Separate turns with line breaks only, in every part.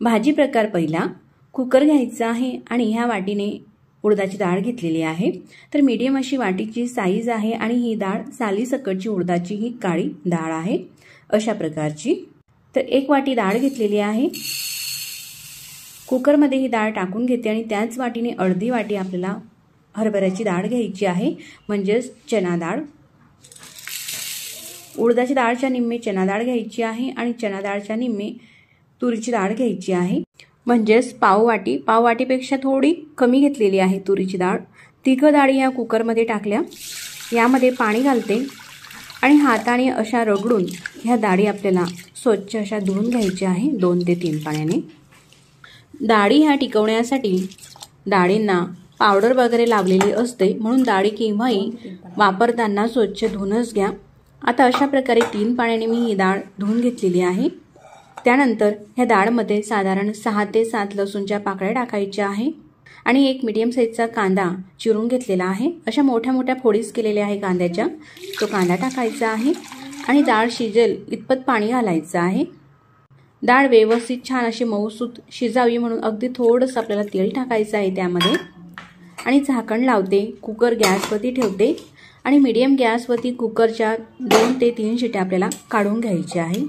भाजी प्रकार पहिला, कुकर घ्यायचा आहे आणि ह्या वाटीने उडदाची डाळ घेतलेली आहे। तर मीडियम अशी वाटीची साईज आहे आणि ही डाळ सालीसकटची उडदाची ही काळी डाळ आहे अशा प्रकारची। तर एक वाटी डाळ घेतलेली आहे। कुकरमध्ये ही डाळ टाकून घेते आणि त्याच वाटीने अर्धी वाटी आपल्याला हरभऱ्याची डाळ घ्यायची आहे, म्हणजेच चना डाळ। उडदाची डाळच्या निम्मे चना डाळ घ्यायची आहे आणि चना डाळच्या निम्मे तुरीची डाळ घ्यायची आहे, म्हणजेच पाव वाटीपेक्षा थोडी कमी घेतलेली आहे तुरीची डाळ। तिघ डाळी या कुकरमध्ये टाकल्या। यामध्ये पाणी घालते आणि हाताने अशा रगडून ह्या डाळी आपल्याला स्वच्छ अशा धुवून घ्यायच्या आहे 2 ते 3 पाण्याने। डाळी ह्या टिकवण्यासाठी डाळींना पावडर वगैरे लावलेली असते, म्हणून डाळी केव्हाही वापरताना स्वच्छ धुवूनच घ्या। आता अशा प्रकारे 3 पाण्याने मी ही डाळ धुवून घेतलेली आहे। त्यानंतर ह्या डाळमध्ये साधारण 6 ते 7 लसूणच्या पाकळ्या टाकायच्या आहे आणि एक मीडियम साईजचा कांदा चिरून घेतलेला आहे। अशा मोठ्या मोठ्या फोडीस केलेल्या आहे कांद्याच्या, तो कांदा टाकायचा आहे आणि डाळ शिजेल इतपत पाणी घालायचं आहे। डाळ व्यवस्थित छान अशी मऊसूत शिजावी म्हणून अगदी थोडंसं आपल्याला तेल टाकायचं आहे त्यामध्ये आणि झाकण लावते। कुकर गॅसवरती ठेवते आणि मीडियम गॅसवरती कुकरच्या 2 ते 3 शिट्या आपल्याला काढून घ्यायच्या आहे।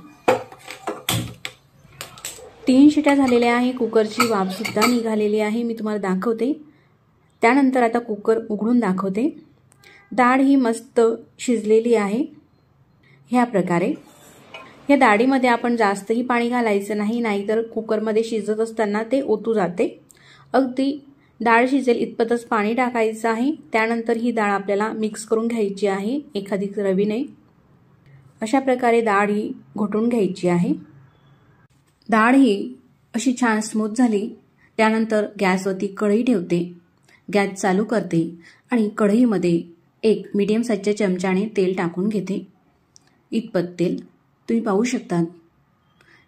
3 शिट्या झालेल्या आहे, कुकरची वाफ सुद्धा निघालेली आहे, मी तुम्हाला दाखवते। त्यानंतर आता कुकर उघडून दाखवते। डाळ ही मस्त शिजलेली आहे। ह्या प्रकारे या डाळीमध्ये आपण जास्तही पाणी घालायचं नाही, नाहीतर कुकरमध्ये शिजत असताना ते ओतू जाते। अगदी डाळ शिजेल इतपतच पाणी टाकायचं आहे। त्यानंतर ही डाळ आपल्याला मिक्स करून घ्यायची आहे एखादी रवीने। अशा प्रकारे डाळ ही घोटून घ्यायची आहे। डाळ ही अशी छान स्मूथ झाली। त्यानंतर गॅसवरती कढई ठेवते, गॅस चालू करते आणि कढईमध्ये एक मीडियम साईजच्या चमच्याने तेल टाकून घेते। इतपत तेल तुम्ही पाहू शकता,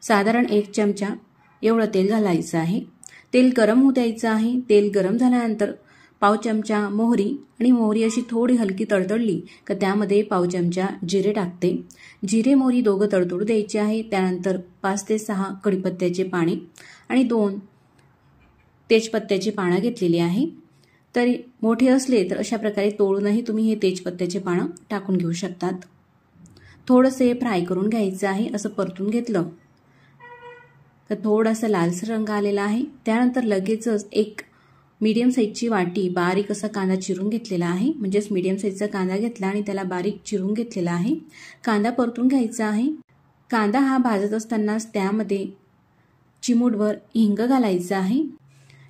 साधारण 1 चमचा एवढं तेल घालायचं आहे। तेल गरम होऊ द्यायचं आहे। तेल गरम झाल्यानंतर पाव चमचा मोहरी आणि मोहरी अशी थोडी हलकी तडतडली का त्यामध्ये पाव चमचा जिरे टाकते। जिरे मोहरी दोघं तडतडू द्यायचे आहे। त्यानंतर 5 ते 6 कढीपत्त्याचे पाने आणि 2 तेजपत्त्याची पानं घेतलेली आहे। तर मोठे असले तर अशा प्रकारे तोडूनही तुम्ही हे तेजपत्त्याचे पानं टाकून घेऊ शकतात। थोडंसे फ्राय करून घ्यायचं आहे। असं परतून घेतलं तर थोडासा लालसर रंग आलेला आहे। त्यानंतर लगेचच एक मीडियम साईजची वाटी बारीक असा कांदा चिरून घेतलेला आहे, म्हणजेच मीडियम साईजचा कांदा घेतला आणि त्याला बारीक चिरून घेतलेला आहे। कांदा परतून घ्यायचा आहे। कांदा हा भाजत असतानाच त्यामध्ये चिमूटभर हिंग घालायचं आहे।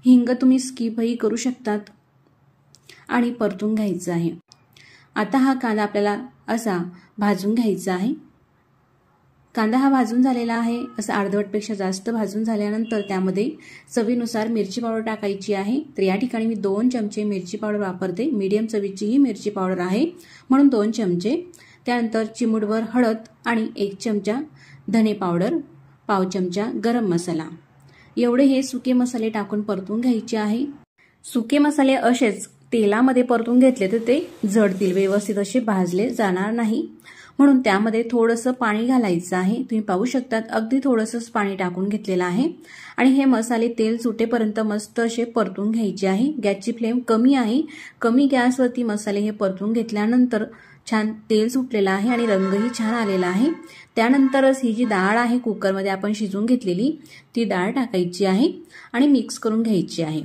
हिंग तुम्ही स्किपही करू शकतात आणि परतून घ्यायचं आहे। आता हा कांदा आपल्याला असा भाजून घ्यायचा आहे। कांदा हा भाजून झालेला आहे, असं अर्धवटपेक्षा जास्त भाजून झाल्यानंतर त्यामध्ये चवीनुसार मिरची पावडर टाकायची आहे। तर या ठिकाणी मी 2 चमचे मिरची पावडर वापरते, मीडियम चवीची ही मिरची पावडर आहे म्हणून 2 चमचे। त्यानंतर चिमूटभर हळद आणि 1 चमचा धने पावडर, पाव चमचा गरम मसाला, एवढे हे सुके मसाले टाकून परतून घ्यायचे आहे। सुके मसाले असेच तेलामध्ये परतून घेतले तर ते जळतील, व्यवस्थित असे भाजले जाणार नाही, म्हणून त्यामध्ये थोडंसं पाणी घालायचं आहे। तुम्ही पाहू शकता अगदी थोडंसंच पाणी टाकून घेतलेलं आहे आणि हे मसाले तेल सुटेपर्यंत मस्त असे परतून घ्यायचे आहे। गॅसची फ्लेम कमी आहे, कमी गॅसवरती मसाले हे परतून घेतल्यानंतर छान तेल सुटलेलं आहे आणि रंगही छान आलेला आहे। त्यानंतरच ही जी डाळ आहे कुकरमध्ये आपण शिजवून घेतलेली ती डाळ टाकायची आहे आणि मिक्स करून घ्यायची आहे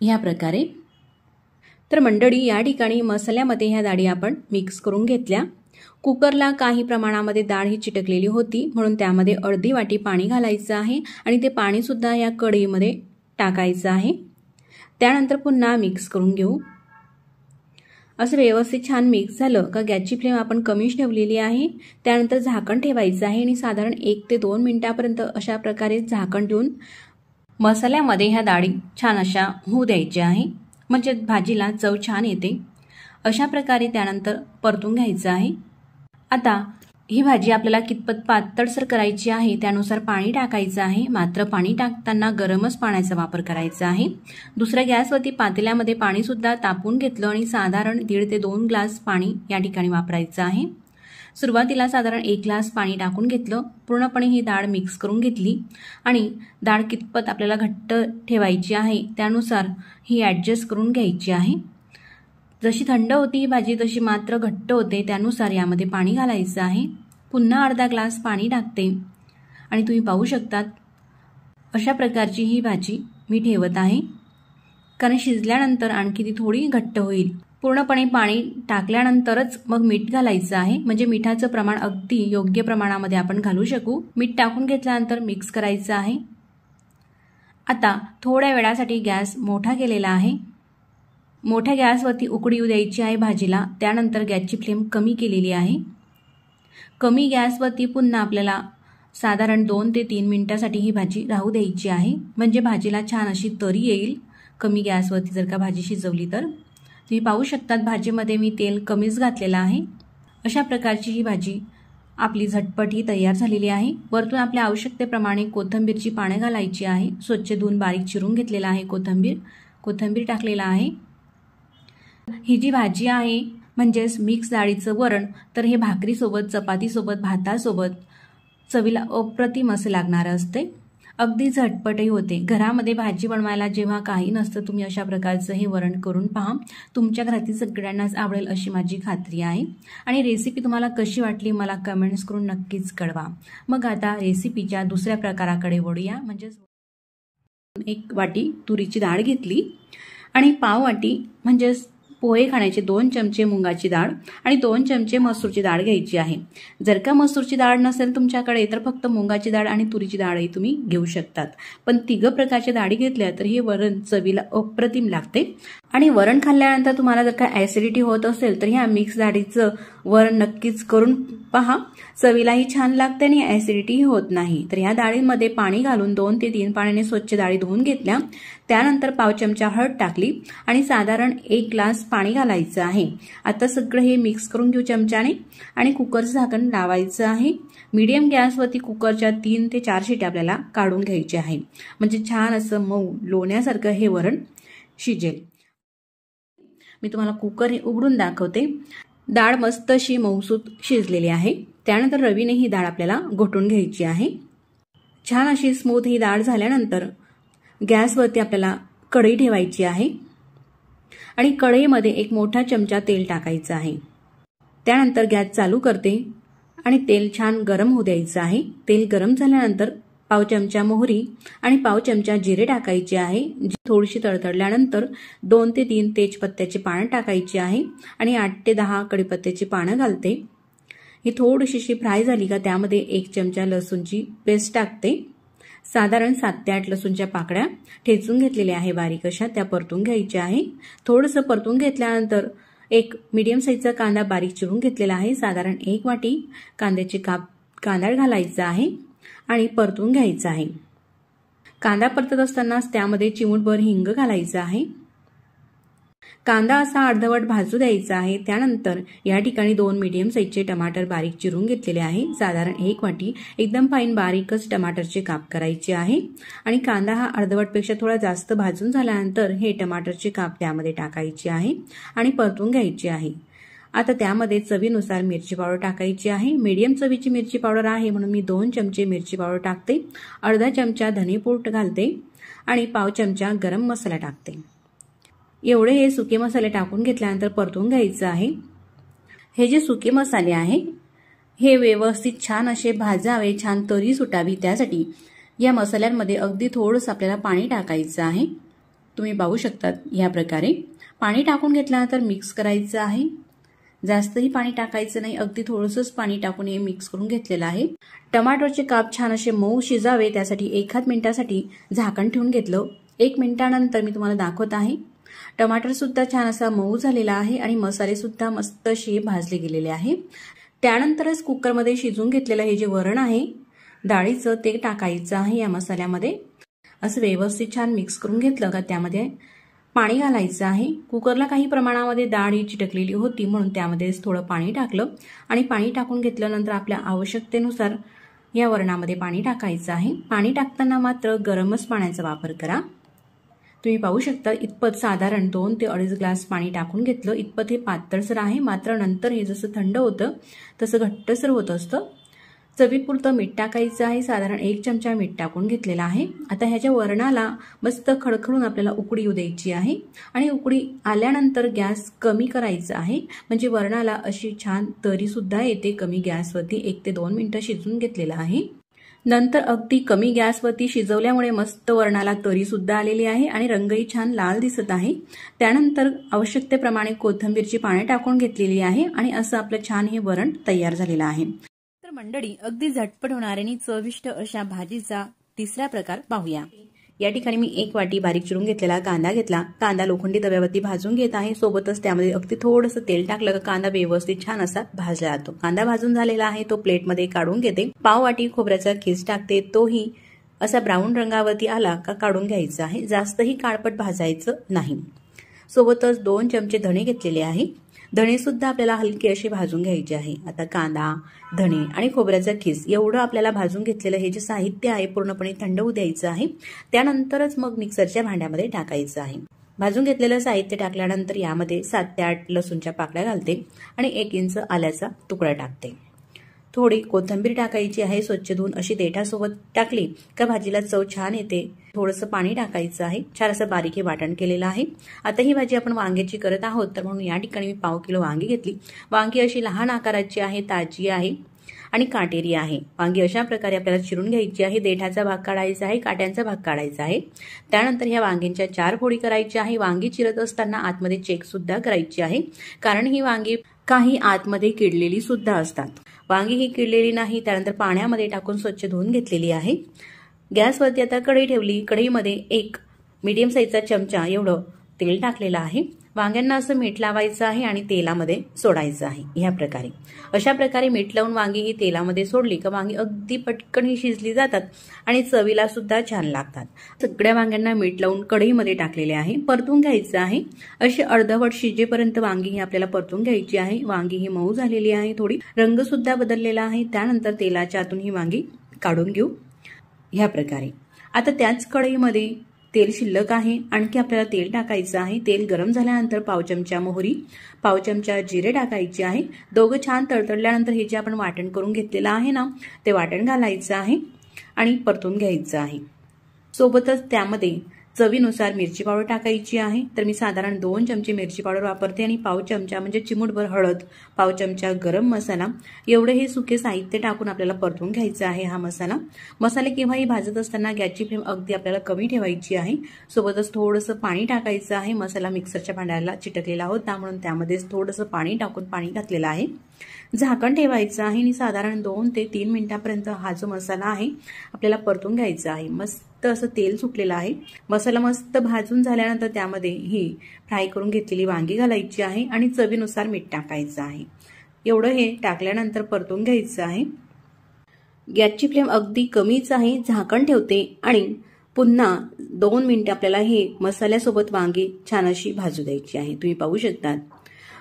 ह्या प्रकारे। तर मंडळी या ठिकाणी मसाल्यामध्ये ह्या डाळी आपण मिक्स करून घेतल्या। कुकरला काही प्रमाणामध्ये डाळ ही चिटकलेली होती, म्हणून त्यामध्ये अर्धी वाटी पाणी घालायचं आहे आणि ते पाणी सुद्धा या कढईमध्ये टाकायचं आहे। त्यानंतर पुन्हा मिक्स करून घेऊ। असं व्यवस्थित छान मिक्स झालं का गॅसची फ्लेम आपण कमीच ठेवलेली आहे। त्यानंतर झाकण ठेवायचं आहे आणि साधारण 1 ते 2 मिनिटापर्यंत अशा प्रकारे झाकण ठेवून मसाल्यामध्ये ह्या डाळी छान अशा होऊ द्यायच्या आहे, म्हणजे भाजीला चव छान येते। अशा प्रकारे त्यानंतर परतून घ्यायचं आहे। आता ही भाजी आपल्याला कितपत पातळसर करायची आहे त्यानुसार पाणी टाकायचं आहे, मात्र पाणी टाकताना गरमच पाण्याचा वापर करायचा आहे। दुसऱ्या गॅसवरती पातेल्यामध्ये पाणी सुद्धा तापवून घेतलं आणि साधारण 1.5 ते 2 ग्लास पाणी या ठिकाणी वापरायचं आहे। सुरुवातीला साधारण 1 ग्लास पाणी टाकून घेतलं, पूर्णपणे ही डाळ मिक्स करून घेतली आणि डाळ कितपत आपल्याला घट्ट ठेवायची आहे त्यानुसार ही ॲडजस्ट करून घ्यायची आहे। जशी थंड होती ही भाजी तशी मात्र घट्ट होते, त्यानुसार यामध्ये पाणी घालायचं आहे। पुन्हा अर्धा ग्लास पाणी टाकते आणि तुम्ही पाहू शकतात अशा प्रकारची ही भाजी मी ठेवत आहे, कारण शिजल्यानंतर आणखी ती थोडी घट्ट होईल। पूर्णपणे पाणी टाकल्यानंतरच मग मीठ घालायचं आहे, म्हणजे मिठाचं प्रमाण अगदी योग्य प्रमाणामध्ये आपण घालू शकू। मीठ टाकून घेतल्यानंतर मिक्स करायचं आहे। आता थोड्या वेळासाठी गॅस मोठा केलेला आहे। मोठ्या गॅसवरती उकळी येऊ द्यायची आहे भाजीला, त्यानंतर गॅसची फ्लेम कमी केलेली आहे। कमी गॅसवरती पुन्हा आपल्याला साधारण 2 ते 3 मिनिटांसाठी ही भाजी राहू द्यायची आहे, म्हणजे भाजीला छान अशी तरी येईल कमी गॅसवरती जर का भाजी शिजवली तर। तुम्ही पाहू शकतात भाजीमध्ये मी तेल कमीच घातलेलं आहे। अशा प्रकारची ही भाजी आपली झटपट ही तयार झालेली आहे। वरतून आपल्या आवश्यकतेप्रमाणे कोथिंबीरची पाने घालायची आहे। स्वच्छ धुवून बारीक चिरून घेतलेला आहे कोथिंबीर टाकलेला आहे। ही जी भाजी आहे म्हणजेच मिक्स डाळीचं वरण, तर हे भाकरीसोबत, चपातीसोबत, भातासोबत चवीला अप्रतिम असं लागणारं असते। अगदी झटपटही होते। घरामध्ये भाजी बनवायला जेव्हा काही नसतं तुम्ही अशा प्रकारचं हे वरण करून पहा, तुमच्या घरातील सगळ्यांनाच आवडेल अशी माझी खात्री आहे। आणि रेसिपी तुम्हाला कशी वाटली मला कमेंट्स करून नक्कीच कळवा। मग आता रेसिपीच्या दुसऱ्या प्रकाराकडे वळूया, म्हणजेच 1 वाटी तुरीची डाळ घेतली आणि पाव वाटी म्हणजेच पोहे खाण्याचे 2 चमचे मुगाची डाळ आणि 2 चमचे मसूरची डाळ घ्यायची आहे। जर का मसूरची डाळ नसेल तुमच्याकडे तर फक्त मुगाची डाळ आणि तुरीची डाळही तुम्ही घेऊ शकतात, पण 3 प्रकारच्या डाळी घेतल्या तर हे वरण चवीला अप्रतिम लागते। आणि वरण खाल्ल्यानंतर तुम्हाला जर का ॲसिडिटी होत असेल तर ह्या मिक्स डाळीचं वरण नक्कीच करून पहा, चवीलाही छान लागते आणि ॲसिडिटीही होत नाही। तर ह्या डाळीमध्ये पाणी घालून 2 ते 3 पाण्याने स्वच्छ डाळी धुवून घेतल्या, त्यानंतर पाव चमचा हळद टाकली आणि साधारण 1 ग्लास पाणी घालायचं आहे। आता सगळं हे मिक्स करून घेऊ चमच्याने आणि कुकरचं झाकण लावायचं आहे। मीडियम गॅसवरती कुकरच्या 3 ते 4 शिट्या आपल्याला काढून घ्यायचे आहे, म्हणजे छान असं मऊ लोण्यासारखं हे वरण शिजेल। मी तुम्हाला कुकर हे उघडून दाखवते। डाळ मस्त अशी मऊसूत शिजलेली आहे। त्यानंतर रवीने ही डाळ आपल्याला घोटून घ्यायची आहे। छान अशी स्मूथ ही डाळ झाल्यानंतर गॅसवरती आपल्याला कढई ठेवायची आहे आणि कढईमध्ये 1 मोठा चमचा तेल टाकायचं आहे। त्यानंतर गॅस चालू करते आणि तेल छान गरम होऊ द्यायचं आहे। तेल गरम झाल्यानंतर पाव चमचा मोहरी आणि पाव चमचा जिरे टाकायचे आहे। थोडीशी तडतडल्यानंतर 2 ते 3 तेजपत्त्याची पानं टाकायची आहे आणि 8 ते 10 कढीपत्त्याची पानं घालते। ही थोडीशी फ्राय झाली का त्यामध्ये 1 चमचा लसूणची पेस्ट टाकते। साधारण 7 ते 8 लसूणच्या पाकळ्या ठेचून घेतलेल्या आहे बारीक अशा, त्या परतून घ्यायच्या आहे। थोडंसं परतून घेतल्यानंतर 1 मीडियम साईजचा कांदा बारीक चिरून घेतलेला आहे। साधारण 1 वाटी कांद्याचे काप कांदा घालायचा आहे आणि परतून घ्यायचा आहे। कांदा परतत असतानाच त्यामध्ये चिमूटभर हिंग घालायचं आहे। कांदा असा अर्धवट भाजू द्यायचा आहे। त्यानंतर या ठिकाणी 2 मीडियम साईजचे टमाटर बारीक चिरून घेतलेले आहे। साधारण 1 वाटी एकदम फाईन बारीकच टमाटरचे काप करायचे आहे आणि कांदा हा अर्धवटपेक्षा थोडा जास्त भाजून झाल्यानंतर हे टमाटरचे काप त्यामध्ये टाकायचे आहे आणि परतून घ्यायचे आहे। आता त्यामध्ये चवीनुसार मिरची पावडर टाकायची आहे। मीडियम चवीची मिरची पावडर आहे म्हणून मी 2 चमचे मिरची पावडर टाकते, अर्धा चमचा धनेपूड घालते आणि पाव चमचा गरम मसाला टाकते। एवढे हे सुके मसाले टाकून घेतल्यानंतर परतून घ्यायचं आहे। हे जे सुके मसाले आहे हे व्यवस्थित छान असे भाजावे, छान तरी सुटावी, त्यासाठी या मसाल्यांमध्ये अगदी थोडंसं आपल्याला पाणी टाकायचं आहे। तुम्ही पाहू शकतात या प्रकारे पाणी टाकून घेतल्यानंतर मिक्स करायचं आहे। जास्तही पाणी टाकायचं नाही, अगदी थोडंसंच पाणी टाकून हे मिक्स करून घेतलेलं आहे। टमाटरचे काप छान असे मऊ शिजावे त्यासाठी 1 मिनिटासाठी झाकण ठेवून घेतलं। 1 मिनिटानंतर मी तुम्हाला दाखवत आहे। टमाटर सुद्धा छान असा मऊ झालेला आहे आणि मसाले सुद्धा मस्त असे भाजले गेलेले आहे। त्यानंतरच कुकरमध्ये शिजून घेतलेलं हे जे वरण आहे डाळीचं ते टाकायचं आहे या मसाल्यामध्ये। असं व्यवस्थित छान मिक्स करून घेतलं का त्यामध्ये पाणी घालायचं आहे। कुकरला काही प्रमाणामध्ये डाळ ही चिटकलेली होती म्हणून त्यामध्येच थोडं पाणी टाकलं आणि पाणी टाकून घेतल्यानंतर आपल्या आवश्यकतेनुसार या वरणामध्ये पाणी टाकायचं आहे। पाणी टाकताना मात्र गरमच पाण्याचा वापर करा। तुम्ही पाहू शकता इतपत साधारण 2 ते 2.5 ग्लास पाणी टाकून घेतलं. इतपत हे पातळसर आहे, मात्र नंतर हे जसं थंड होतं तसं घट्टसर होत असतं. चवीपुरतं मीठ टाकायचं आहे, साधारण 1 चमचा मीठ टाकून घेतलेला आहे. आता ह्याच्या वरणाला मस्त खडखडून आपल्याला उकळी येऊ द्यायची आहे आणि उकळी आल्यानंतर गॅस कमी करायचा आहे, म्हणजे वरणाला अशी छान तरी सुद्धा येते. कमी गॅसवरती 1 ते 2 मिनिटं शिजवून घेतलेलं आहे. नंतर अगदी कमी गॅसवरती शिजवल्यामुळे मस्त वरणाला तरी सुद्धा आलेली आहे आणि रंगही छान लाल दिसत आहे. त्यानंतर आवश्यकतेप्रमाणे कोथिंबीरची पाने टाकून घेतलेली आहे आणि असं आपलं छान हे वरण तयार झालेलं आहे. तर मंडळी, अगदी झटपट होणाऱ्या आणि चविष्ट अशा भाजीचा तिसरा प्रकार पाहूया. या ठिकाणी मी 1 वाटी बारीक चिरून घेतलेला कांदा घेतला. कांदा लोखंडी तव्यावरती भाजून घेत आहे. सोबतच त्यामध्ये अगदी थोडंसं तेल टाकलं का कांदा व्यवस्थित छान असा भाजला जातो. कांदा भाजून झालेला आहे, तो प्लेटमध्ये काढून घेते. पाव वाटी खोबऱ्याचा खीस टाकते. तोही असा ब्राऊन रंगावरती आला का काढून घ्यायचा आहे. जास्तही काळपट भाजायचं नाही. सोबतच 2 चमचे धणे घेतलेले आहे. धणे सुद्धा आपल्याला हलके असे भाजून घ्यायचे आहे. आता कांदा, धणे आणि खोबऱ्याचा खीस एवढं आपल्याला भाजून घेतलेलं हे जे साहित्य आहे पूर्णपणे थंड होऊ द्यायचं आहे. त्यानंतरच मग मिक्सरच्या भांड्यामध्ये टाकायचं आहे. भाजून घेतलेलं साहित्य टाकल्यानंतर यामध्ये 7 ते 8 लसूणच्या पाकळ्या घालते आणि 1 इंच आल्याचा तुकडा टाकते. थोडी कोथिंबीर टाकायची आहे, स्वच्छ धुवून अशी देठासोबत टाकली का भाजीला चव छान येते. थोडंसं पाणी टाकायचं आहे. छान असं बारीक हे वाटण केलेलं आहे. आता ही भाजी आपण वांग्याची करत आहोत, तर म्हणून या ठिकाणी मी पाव किलो वांगी घेतली. वांगी अशी लहान आकाराची आहे, ताजी आहे आणि काटेरी आहे. वांगी अशा प्रकारे आपल्याला चिरून घ्यायची आहे. देठाचा भाग काढायचा आहे, काट्यांचा भाग काढायचा आहे. त्यानंतर ह्या वांग्यांच्या 4 फोडी करायच्या आहे. वांगी चिरत असताना आतमध्ये चेक सुद्धा करायची आहे, कारण ही वांगी काही आतमध्ये किडलेली सुद्धा असतात. वांगी ही किडलेली नाही. त्यानंतर पाण्यामध्ये टाकून स्वच्छ धुवून घेतलेली आहे. गॅसवरती आता कढई ठेवली. कढईमध्ये 1 मीडियम साईजचा चमचा एवढं तेल टाकलेलं आहे. वांग्यांना असं मीठ लावायचं आहे आणि तेलामध्ये सोडायचं आहे. ह्या प्रकारे अशा प्रकारे मीठ लावून वांगी ही तेलामध्ये सोडली का वांगी अगदी पटकन ही शिजली जातात आणि चवीला सुद्धा छान लागतात. सगळ्या वांग्यांना मीठ लावून कढईमध्ये टाकलेले आहे. परतून घ्यायचं आहे. अशी अर्धवट शिजेपर्यंत वांगी ही आपल्याला परतून घ्यायची आहे. वांगी ही मऊ झालेली आहे, थोडी रंग सुद्धा बदललेला आहे. त्यानंतर तेलाच्या आतून ही वांगी काढून घेऊ. ह्या प्रकारे आता त्याच कढईमध्ये तेल शिल्लक आहे. आणखी आपल्याला तेल टाकायचं आहे. तेल गरम झाल्यानंतर पाव चमचा मोहरी, पाव चमचा जिरे टाकायचे आहे. दोघं छान तडतडल्यानंतर हे जे आपण वाटण करून घेतलेलं आहे ना, ते वाटण घालायचं आहे आणि परतून घ्यायचं आहे. सोबतच त्यामध्ये चवीनुसार मिरची पावडर टाकायची आहे. तर मी साधारण 2 चमचे मिरची पावडर वापरते आणि पाव चमचा म्हणजे चिमूटभर हळद, पाव चमचा गरम मसाला एवढे हे सुके साहित्य टाकून आपल्याला परतून घ्यायचा आहे. हा मसाले केव्हाही भाजत असताना गॅसची फ्लेम अगदी आपल्याला कमी ठेवायची आहे. सोबतच थोडंसं पाणी टाकायचं आहे. मसाला मिक्सरच्या भांड्याला चिटकलेला होता म्हणून त्यामध्येच थोडंसं पाणी टाकून पाणी घातलेलं आहे. झाकण ठेवायचं आहे आणि साधारण 2 ते 3 मिनिटांपर्यंत हा जो मसाला आहे आपल्याला परतून घ्यायचा आहे. मस्त असं तेल सुटलेलं आहे. मसाला मस्त भाजून झाल्यानंतर त्यामध्ये ही फ्राय करून घेतलेली वांगी घालायची आहे आणि चवीनुसार मीठ टाकायचं आहे. एवढं हे टाकल्यानंतर परतून घ्यायचं आहे. गॅसची फ्लेम अगदी कमीच आहे. झाकण ठेवते आणि पुन्हा 2 मिनिटं आपल्याला हे मसाल्यासोबत वांगी छान अशी भाजू द्यायची आहे. तुम्ही पाहू शकता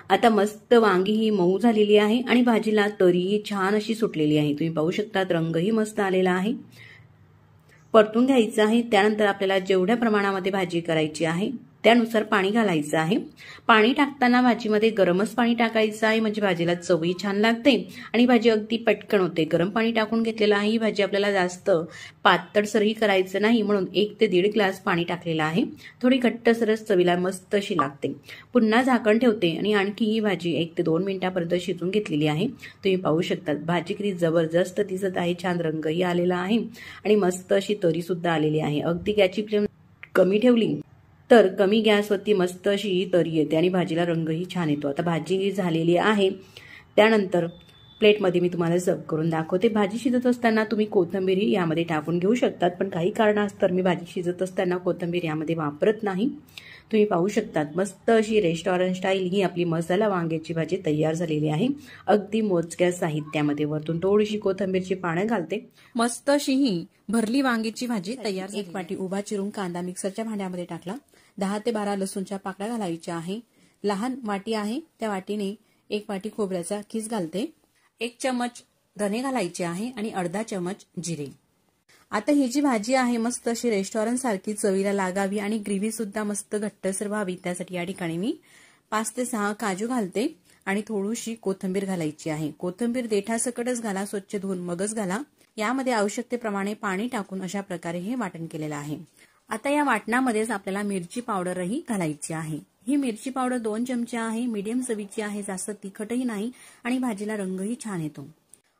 आता मस्त वांगी ही मऊ झालेली आहे आणि भाजीला तरीही छान अशी सुटलेली आहे. तुम्ही पाहू शकता रंगही मस्त आलेला आहे. परतून घ्यायचं आहे. त्यानंतर आपल्याला जेवढ्या प्रमाणामध्ये भाजी करायची आहे त्यानुसार पाणी घालायचं आहे. पाणी टाकताना भाजीमध्ये गरमच पाणी टाकायचं आहे, म्हणजे भाजीला चवही छान लागते आणि भाजी अगदी पटकन होते. गरम पाणी टाकून घेतलेलं आहे. ही भाजी आपल्याला जास्त पातळसरही करायचं नाही म्हणून 1 ते 1.5 ग्लास पाणी टाकलेलं आहे. थोडी घट्टसरच चवीला मस्त अशी लागते. पुन्हा झाकण ठेवते आणि आणखी ही भाजी 1 ते 2 मिनिटांपर्यंत शिजून घेतलेली आहे. तुम्ही पाहू शकता भाजी किती जबरदस्त दिसत आहे. छान रंगही आलेला आहे आणि मस्त अशी तरी सुद्धा आलेली आहे. अगदी गॅसची फ्लेम कमी ठेवली तर कमी गॅसवरती मस्त अशी तरी येते आणि भाजीला रंगही छान येतो. आता भाजी झालेली आहे. त्यानंतर प्लेटमध्ये मी तुम्हाला सर्व करून दाखवते. भाजी शिजत असताना तुम्ही कोथिंबीर यामध्ये टाकून घेऊ शकतात, पण काही कारणास्तव मी भाजी शिजत असताना कोथिंबीर यामध्ये वापरत नाही. तुम्ही पाहू शकता मस्त अशी रेस्टॉरंट स्टाईल ही आपली मसाला वांग्याची भाजी तयार झालेली आहे. अगदी मोजक्या साहित्यामध्ये वरतून थोडीशी कोथिंबीरची पानं घालते. मस्त अशी ही भरली वांग्याची भाजी तयार. 1 वाटी उभा चिरून कांदा मिक्सरच्या भांड्यामध्ये टाकला. 10 ते 12 लसूणच्या पाकळ्या घालायच्या आहे. लहान वाटी आहे त्या वाटीने 1 वाटी खोबऱ्याचा खीस घालते. 1 चमच धने घालायचे आहे आणि अर्धा चमच जिरे. आता ही जी भाजी आहे मस्त अशी रेस्टॉरंट सारखी चवीला लागावी आणि ग्रेव्ही सुद्धा मस्त घट्टसर व्हावी, त्यासाठी या ठिकाणी मी 5 ते 6 काजू घालते आणि थोडीशी कोथिंबीर घालायची आहे. कोथिंबीर देठासकटच घाला, स्वच्छ धुवून मगच घाला. यामध्ये आवश्यकतेप्रमाणे पाणी टाकून अशा प्रकारे हे वाटण केलेलं आहे. आता या वाटणामध्येच आपल्याला मिरची पावडरही घालायची आहे. ही मिरची पावडर 2 चमचे आहे, मीडियम चवीची आहे, जास्त तिखटही नाही आणि भाजीला रंगही छान येतो.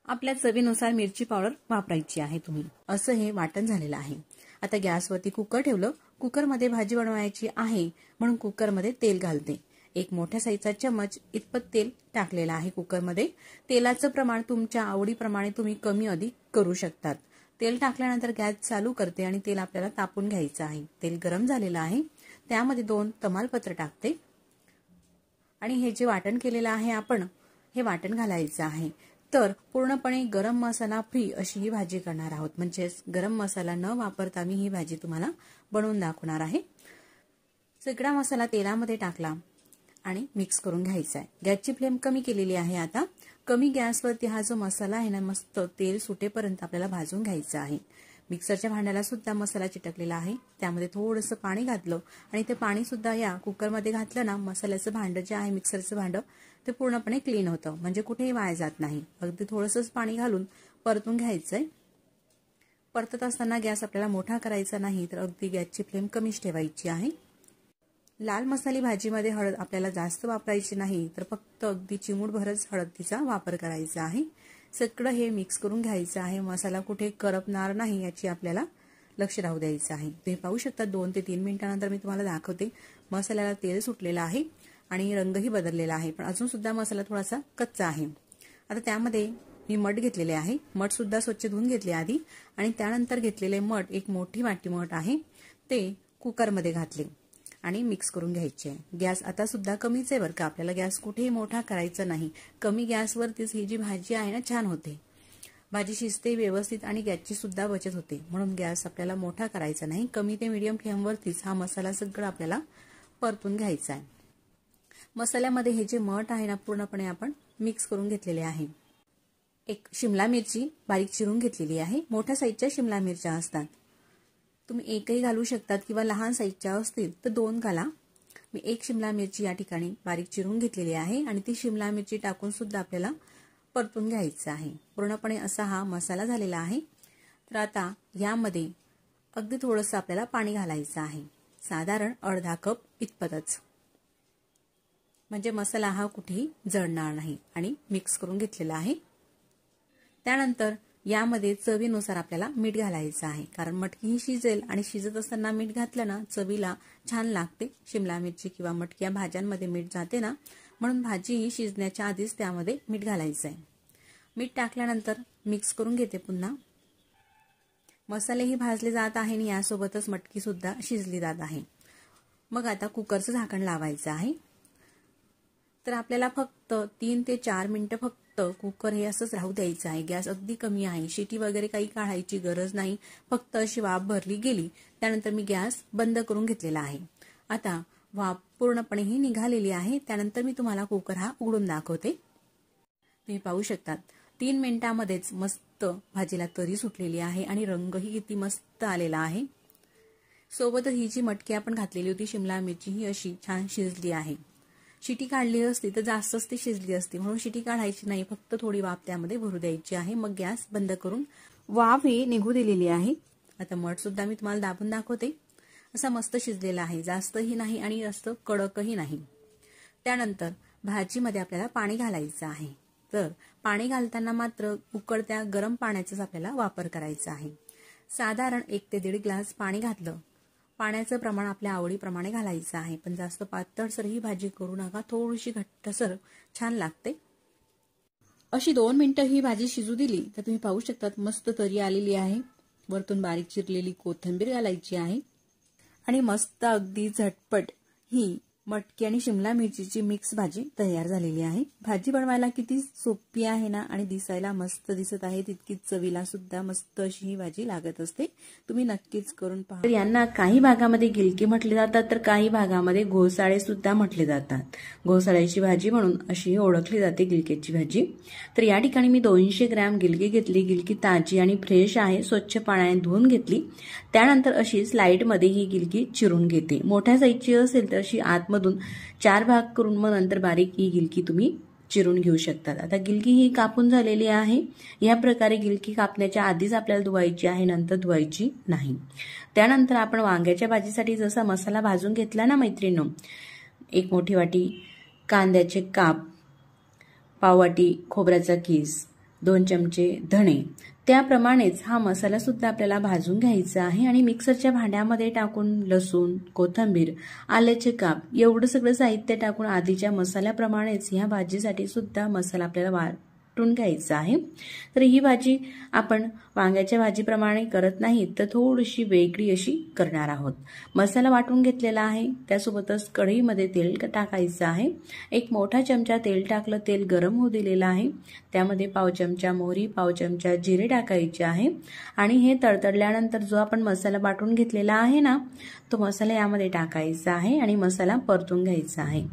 आपल्या चवीनुसार मिरची पावडर वापरायची आहे तुम्ही. असं हे वाटण झालेलं आहे. आता गॅसवरती कुकर ठेवलं. कुकरमध्ये भाजी बनवायची आहे म्हणून कुकरमध्ये तेल घालते. एक मोठ्या साईजचा चमच इतपत तेल टाकलेलं आहे कुकरमध्ये. तेलाचं प्रमाण तुमच्या आवडीप्रमाणे तुम्ही कमी अधिक करू शकतात. तेल टाकल्यानंतर गॅस चालू करते आणि तेल आपल्याला तापून घ्यायचं आहे. तेल गरम झालेलं आहे. त्यामध्ये 2 तमालपत्र टाकते आणि हे जे वाटण केलेलं आहे आपण, हे वाटण घालायचं आहे. तर पूर्णपणे गरम मसाला फ्री अशी ही भाजी करणार आहोत, म्हणजेच गरम मसाला न वापरता मी ही भाजी तुम्हाला बनवून दाखवणार आहे. सगळा मसाला तेलामध्ये टाकला आणि मिक्स करून घ्यायचा आहे. गॅसची फ्लेम कमी केलेली आहे. आता कमी गॅसवरती हा जो मसाला आहे ना, मस्त तेल सुटेपर्यंत आपल्याला भाजून घ्यायचा आहे. मिक्सरच्या भांड्याला सुद्धा मसाला चिटकलेला आहे. त्यामध्ये थोडंसं पाणी घातलं आणि ते पाणी सुद्धा या कुकरमध्ये घातलं ना, मसाल्याचं भांडं जे आहे मिक्सरचं भांडं ते पूर्णपणे क्लीन होतं, म्हणजे कुठेही वाया जात नाही. अगदी थोडंसंच पाणी घालून परतून घ्यायचंय. परतत असताना गॅस आपल्याला मोठा करायचा नाही, तर अगदी गॅसची फ्लेम कमीच ठेवायची आहे. लाल मसाली भाजीमध्ये हळद आपल्याला जास्त वापरायची नाही, तर फक्त अगदी चिमूटभरच हळदीचा वापर करायचा आहे. सगळं हे मिक्स करून घ्यायचं आहे. मसाला कुठे करपणार नाही याची आपल्याला लक्ष राहू द्यायचं आहे. तुम्ही पाहू शकता 2 ते 3 मिनिटांनंतर मी तुम्हाला दाखवते. मसाल्याला तेल सुटलेलं आहे आणि रंगही बदललेला आहे, पण अजून सुद्धा मसाला थोडासा कच्चा आहे. आता त्यामध्ये मी मठ घेतलेले आहे. मठ सुद्धा स्वच्छ धुवून घेतले आधी आणि त्यानंतर घेतलेले मठ, एक मोठी वाटी मठ आहे, ते कुकरमध्ये घातले आणि मिक्स करून घ्यायचे आहे. गॅस आता सुद्धा कमीच आहे बरं का, आपल्याला गॅस कुठेही मोठा करायचा नाही. कमी गॅसवरतीच ही जी भाजी आहे ना छान होते. भाजी शिजते व्यवस्थित आणि गॅसची सुद्धा बचत होते, म्हणून गॅस आपल्याला मोठा करायचा नाही. कमी ते मीडियम फ्लेमवरतीच हा मसाला सगळा आपल्याला परतून घ्यायचा आहे. मसाल्यामध्ये हे जे मठ आहे ना पूर्णपणे आपण मिक्स करून घेतलेले आहे. एक शिमला मिरची बारीक चिरून घेतलेली आहे. मोठ्या साईजच्या शिमला मिरच्या असतात, तुम्ही एकही घालू शकतात किंवा लहान साईजच्या असतील तर 2 घाला. मी 1 शिमला मिरची या ठिकाणी बारीक चिरून घेतलेली आहे आणि ती शिमला मिरची टाकून सुद्धा आपल्याला परतून घ्यायचं आहे. पूर्णपणे असा हा मसाला झालेला आहे. तर आता यामध्ये अगदी थोडंसं आपल्याला पाणी घालायचं आहे, साधारण अर्धा कप इतपतच, म्हणजे मसाला हा कुठेही जळणार नाही. आणि मिक्स करून घेतलेला आहे. त्यानंतर यामध्ये चवीनुसार आपल्याला मीठ घालायचं आहे, कारण मटकी ही शिजेल आणि शिजत असताना मीठ घातलं ना चवीला छान लागते. शिमला मिरची किंवा मटकी या भाज्यांमध्ये मीठ जाते ना, म्हणून भाजी ही शिजण्याच्या आधीच त्यामध्ये मीठ घालायचं आहे. मीठ टाकल्यानंतर मिक्स करून घेते पुन्हा. मसालेही भाजले जात आहे आणि यासोबतच मटकी सुद्धा शिजली जात आहे. मग आता कुकरचं झाकण लावायचं आहे. तर आपल्याला फक्त 3 ते 4 मिनिटं फक्त कुकर हे असंच राहू द्यायचं आहे. गॅस अगदी कमी आहे. शिटी वगैरे काही काढायची गरज नाही. फक्त अशी वाफ भरली गेली त्यानंतर मी गॅस बंद करून घेतलेला आहे. आता वाफ पूर्णपणे ही निघालेली आहे. त्यानंतर मी तुम्हाला कुकर हा उघडून दाखवते. तुम्ही पाहू शकतात 3 मिनिटांमध्येच मस्त भाजीला तरी सुटलेली आहे आणि रंगही किती मस्त आलेला आहे. सोबतच ही जी मटकी आपण घातलेली होती शिमला मिरची ही अशी छान शिजली आहे. शिटी काढली असती तर जास्तच ती शिजली असती, म्हणून शिटी काढायची नाही, फक्त थोडी वाफ त्यामध्ये भरू द्यायची आहे. मग गॅस बंद करून वाफ ही निघू दिलेली आहे. आता मठ सुद्धा मी तुम्हाला दाबून दाखवते. असा मस्त शिजलेला आहे, जास्तही नाही आणि जास्त कडकही नाही. त्यानंतर भाजीमध्ये आपल्याला पाणी घालायचं आहे. तर पाणी घालताना मात्र उकळत्या गरम पाण्याचाच आपल्याला वापर करायचा आहे. साधारण 1 ते 1.5 ग्लास पाणी घातलं. पाण्याचं प्रमाण आपल्या आवडीप्रमाणे घालायचं आहे, पण जास्त पातळसर ही भाजी करू नका, थोडीशी घट्टसर छान लागते. अशी 2 मिनिटं ही भाजी शिजू दिली तर तुम्ही पाहू शकतात मस्त तरी आलेली आहे. वरतून बारीक चिरलेली कोथिंबीर घालायची आहे आणि मस्त अगदी झटपट ही मटकी आणि शिमला मिरचीची मिक्स भाजी तयार झालेली आहे। भाजी बनवायला किती सोपी आहे ना आणि दिसायला मस्त दिसत आहे, तितकीच चवीला सुद्धा मस्त अशी ही भाजी लागत असते। तुम्ही नक्कीच करून पहा। यांना काही भागामध्ये गिलकी म्हटले जातात तर काही भागामध्ये घोसाळे सुद्धा म्हटले जातात। घोसाळ्याची भाजी म्हणून अशी ओळखली जाते गिलकीची भाजी। तर या ठिकाणी मी 200 ग्रॅम गिलकी घेतली। गिलकी ताजी आणि फ्रेश आहे, स्वच्छ पाण्याने धुवून घेतली। त्यानंतर अशी स्लाइड मध्ये ही गिलकी चिरून घेते। मोठ्या साईजची असेल तर अशी आतमधून 4 भाग करून मग नंतर बारीक ही गिलकी तुम्ही चिरून घेऊ शकता। आता गिलकी ही कापून झालेली आहे। या प्रकारे गिलकी कापण्याच्या आधीच आपल्याला धुवायची आहे, नंतर धुवायची नाही। त्यानंतर आपण वांग्याच्या भाजीसाठी जसा मसाला भाजून घेतला ना मैत्रिणींनो, 1 मोठी वाटी कांद्याचे काप, पाव वाटी खोबऱ्याचा किस, 2 चमचे धणे, त्याप्रमाणेच हा मसाला सुद्धा आपल्याला भाजून घ्यायचा आहे। आणि मिक्सरच्या भांड्यामध्ये टाकून लसूण, कोथिंबीर, आल्याचे काप एवढं सगळं साहित्य टाकून आधीच्या मसाल्याप्रमाणेच ह्या भाजीसाठी सुद्धा मसाला आपल्याला वाटून घ्यायचा आहे। तर ही भाजी आपण वांग्याच्या भाजीप्रमाणे करत नाही, तर थोडीशी वेगळी अशी करणार आहोत। मसाला वाटून घेतलेला आहे, त्यासोबतच कढईमध्ये तेल टाकायचं आहे। 1 मोठा चमचा तेल टाकलं, तेल गरम होऊ दिलेलं आहे। त्यामध्ये पाव चमचा मोहरी, पाव चमचा जिरे टाकायचे आहे। आणि हे तडतडल्यानंतर जो आपण मसाला वाटून घेतलेला आहे ना, तो मसाला यामध्ये टाकायचा आहे आणि मसाला परतून घ्यायचा आहे।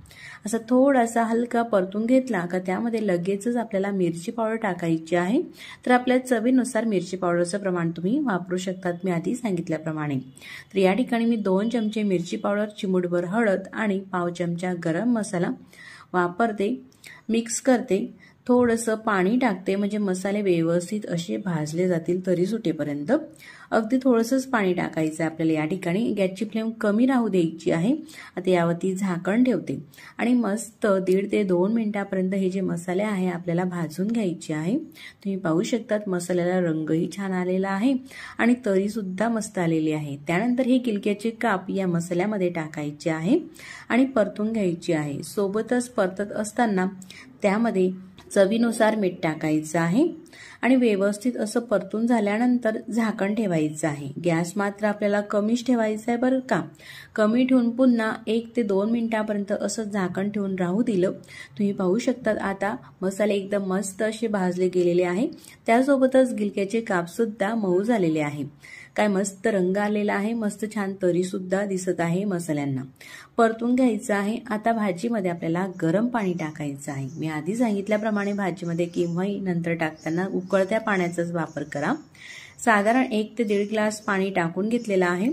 असं थोडासा हलका परतून घेतला का त्यामध्ये लगेचच आपल्याला मिरची पावडर टाकायची आहे। तर आपल्या चवीनुसार मिरची पावडरचं प्रमाण तुम्ही वापरू शकतात, मी आधी सांगितल्याप्रमाणे। तर या ठिकाणी मी 2 चमचे मिरची पावडर, चिमूटभर हळद आणि पाव चमचा गरम मसाला वापरते, मिक्स करते। थोडंसं पाणी टाकते म्हणजे मसाले व्यवस्थित असे भाजले जातील तरी सुटेपर्यंत। अगदी थोडंसंच पाणी टाकायचं आपल्याला। या ठिकाणी गॅसची फ्लेम कमी राहू द्यायची आहे। आता यावरती झाकण ठेवते आणि मस्त 1.5 ते 2 मिनिटापर्यंत हे जे मसाले आहे आपल्याला भाजून घ्यायचे आहे। तुम्ही पाहू शकतात मसाल्याला रंगही छान आलेला आहे आणि तरी सुद्धा मस्त आलेली आहे। त्यानंतर हे गिलक्याचे काप या मसाल्यामध्ये टाकायचे आहे आणि परतून घ्यायचे आहे। सोबतच परतत असताना त्यामध्ये चवीनुसार मीठ टाकायचं आहे आणि व्यवस्थित असं परतून झाल्यानंतर झाकण ठेवायचं आहे। गॅस मात्र आपल्याला कमीच ठेवायचा आहे बरं का। कमी ठेवून पुन्हा 1 ते 2 मिनिटापर्यंत असं झाकण ठेवून राहू दिलं। तुम्ही पाहू शकता आता मसाले एकदम मस्त असे भाजले गेलेले आहे। त्यासोबतच गिलक्याचे काप सुद्धा मऊ झालेले आहे। काय मस्त रंग आलेला आहे, मस्त छान तरी सुद्धा दिसत आहे मसाल्यांना। परतून घ्यायचं आहे। आता भाजीमध्ये आपल्याला गरम पाणी टाकायचं आहे। मी आधी सांगितल्याप्रमाणे भाजीमध्ये केव्हाही नंतर टाकताना उकळत्या पाण्याचाच वापर करा। साधारण 1 ते 1.5 ग्लास पाणी टाकून घेतलेलं आहे।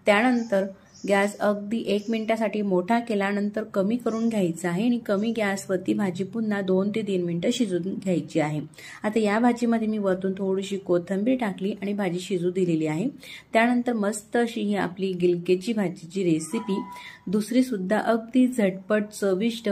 त्यानंतर गॅस अगदी 1 मिनिटासाठी मोठा केल्यानंतर कमी करून घ्यायचा आहे आणि कमी गॅसवरती भाजी पुन्हा 2 ते 3 मिनिटं शिजवून घ्यायची आहे। आता या भाजीमध्ये मी वरतून थोडीशी कोथिंबीर टाकली आणि भाजी शिजू दिलेली आहे। त्यानंतर मस्त अशी ही आपली गिलक्याची भाजीची रेसिपी दुसरी सुद्धा अगदी झटपट चविष्ट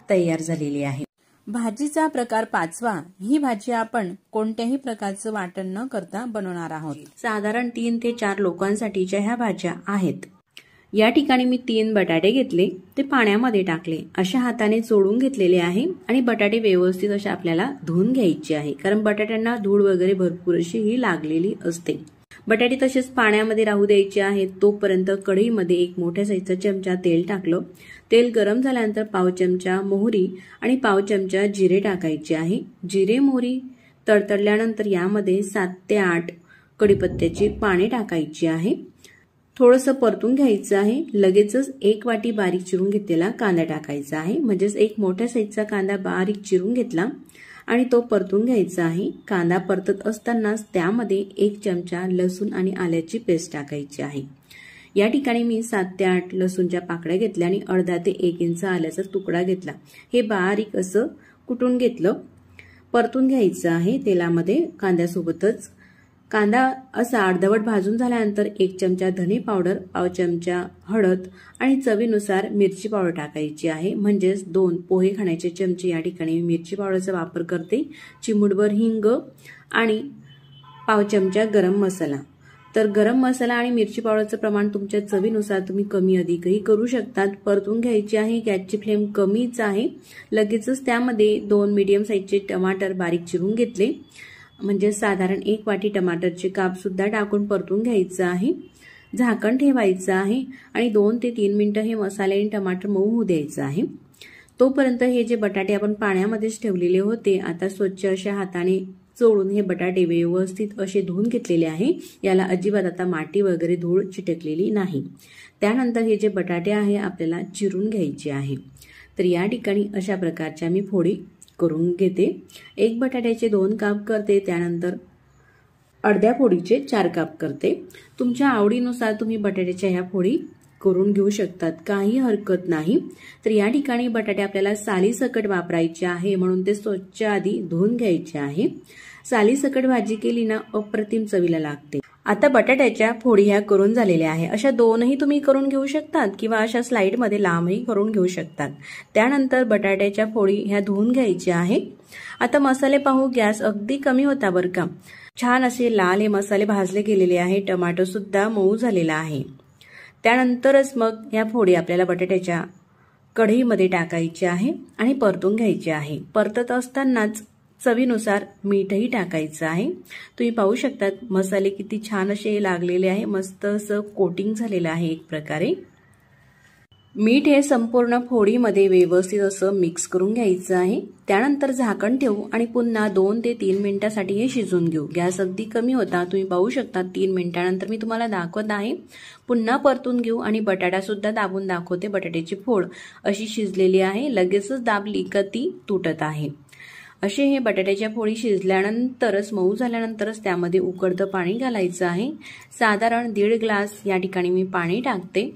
तयार झालेली आहे। भाजीचा प्रकार 5वा, ही भाजी आपण कोणत्याही प्रकारचं वाटण न करता बनवणार आहोत। साधारण 3 ते 4 लोकांसाठीच्या ह्या भाज्या आहेत। या ठिकाणी मी 3 बटाटे घेतले, ते पाण्यामध्ये टाकले, अशा हाताने चोळून घेतलेले आहे आणि बटाटे व्यवस्थित अशा आपल्याला धुवून घ्यायचे आहे, कारण बटाट्यांना धूळ वगैरे भरपूर अशी ही लागलेली असते। बटाटे तसेच पाण्यामध्ये राहू द्यायचे आहेत। तोपर्यंत कढईमध्ये 1 मोठ्या साईजचा चमचा तेल टाकलं। तेल गरम झाल्यानंतर पाव चमचा मोहरी आणि पाव चमचा जिरे टाकायचे आहे। जिरे मोहरी तडतडल्यानंतर यामध्ये 7 ते 8 कढीपत्त्याची पाने टाकायची आहे। थोडंसं परतून घ्यायचं आहे। लगेचच 1 वाटी बारीक चिरून घेतलेला कांदा टाकायचा आहे, म्हणजेच 1 मोठ्या साईजचा कांदा बारीक चिरून घेतला आणि तो परतून घ्यायचा आहे। कांदा परतत असतानाच त्यामध्ये 1 चमचा लसूण आणि आल्याची पेस्ट टाकायची आहे। या ठिकाणी मी 7 ते 8 लसूणच्या पाकळ्या घेतल्या आणि अर्धा ते 1 इंच आल्याचा तुकडा घेतला। हे बारीक असं कुटून घेतलं। परतून घ्यायचं आहे तेलामध्ये कांद्यासोबतच। कांदा असा अर्धवट भाजून झाल्यानंतर 1 चमचा धने पावडर, पाव चमचा हळद आणि चवीनुसार मिरची पावडर टाकायची आहे, म्हणजेच 2 पोहे खाण्याचे चमचे या ठिकाणी मिरची पावडरचा वापर करते। चिमूटभर हिंग आणि पाव चमचा गरम मसाला। तर गरम मसाला आणि मिरची पावडरचं प्रमाण तुमच्या चवीनुसार तुम्ही कमी अधिकही करू शकतात। परतून घ्यायची आहे। गॅसची फ्लेम कमीच आहे। लगेचच त्यामध्ये 2 मीडियम साईजचे टमाटर बारीक चिरून घेतले, म्हणजे साधारण 1 वाटी टमाटरचे काप सुद्धा टाकून परतून घ्यायचं आहे। झाकण ठेवायचं आहे आणि 2 ते 3 मिनिटं हे मसाले आणि टमाटर मऊ होऊ द्यायचं आहे। तोपर्यंत हे जे बटाटे आपण पाण्यामध्येच ठेवलेले होते आता स्वच्छ अशा हाताने चोळून हे बटाटे व्यवस्थित असे धुवून घेतलेले आहे। याला अजिबात आता माती वगैरे धूळ चिटकलेली नाही। त्यानंतर हे जे बटाटे आहे आपल्याला चिरून घ्यायचे आहे। तर या ठिकाणी अशा प्रकारच्या मी फोडी करून घेते। एक बटाट्याचे 2 काप करते, त्यानंतर अर्ध्या फोडीचे 4 काप करते। तुमच्या आवडीनुसार तुम्ही बटाट्याच्या ह्या फोडी करून घेऊ शकतात, काही हरकत नाही। तर या ठिकाणी बटाटे आपल्याला सालीसकट वापरायचे आहे म्हणून ते स्वच्छ आधी धुवून घ्यायचे आहे। सालीसकट भाजी केली ना अप्रतिम चवीला लागते। आता बटाट्याच्या फोडी ह्या करून झालेल्या आहे। अशा 2ही तुम्ही करून घेऊ शकतात किंवा अशा स्लाइडमध्ये लांबही करून घेऊ शकतात। त्यानंतर बटाट्याच्या फोडी ह्या धुवून घ्यायच्या आहे। आता मसाले पाहू, गॅस अगदी कमी होता बरं का। छान असे लाल हे मसाले भाजले गेलेले आहे, टोमॅटो सुद्धा मऊ झालेला आहे। त्यानंतरच मग ह्या फोडी आपल्याला बटाट्याच्या कढईमध्ये टाकायची आहे आणि परतून घ्यायची आहे। परतत असतानाच चवीनुसार मीठही टाकायचं आहे। तुम्ही पाहू शकतात मसाले किती छान असे लागलेले आहे, मस्त असं कोटिंग झालेलं आहे एक प्रकारे। मीठ हे संपूर्ण फोडीमध्ये व्यवस्थित असं मिक्स करून घ्यायचं आहे। त्यानंतर झाकण ठेवू आणि पुन्हा 2 ते 3 मिनिटांसाठी हे शिजवून घेऊ। गॅस अगदी कमी होता, तुम्ही पाहू शकता 3 मिनिटांनंतर मी तुम्हाला दाखवत आहे। पुन्हा परतून घेऊ आणि बटाटा सुद्धा दाबून दाखवते। बटाट्याची फोड अशी शिजलेली आहे, लगेचच दाबली का ती तुटत आहे। असे हे बटाट्याच्या फोडी शिजल्यानंतरच मऊ झाल्यानंतरच त्यामध्ये उकळतं पाणी घालायचं आहे। साधारण 1.5 ग्लास या ठिकाणी मी पाणी टाकते।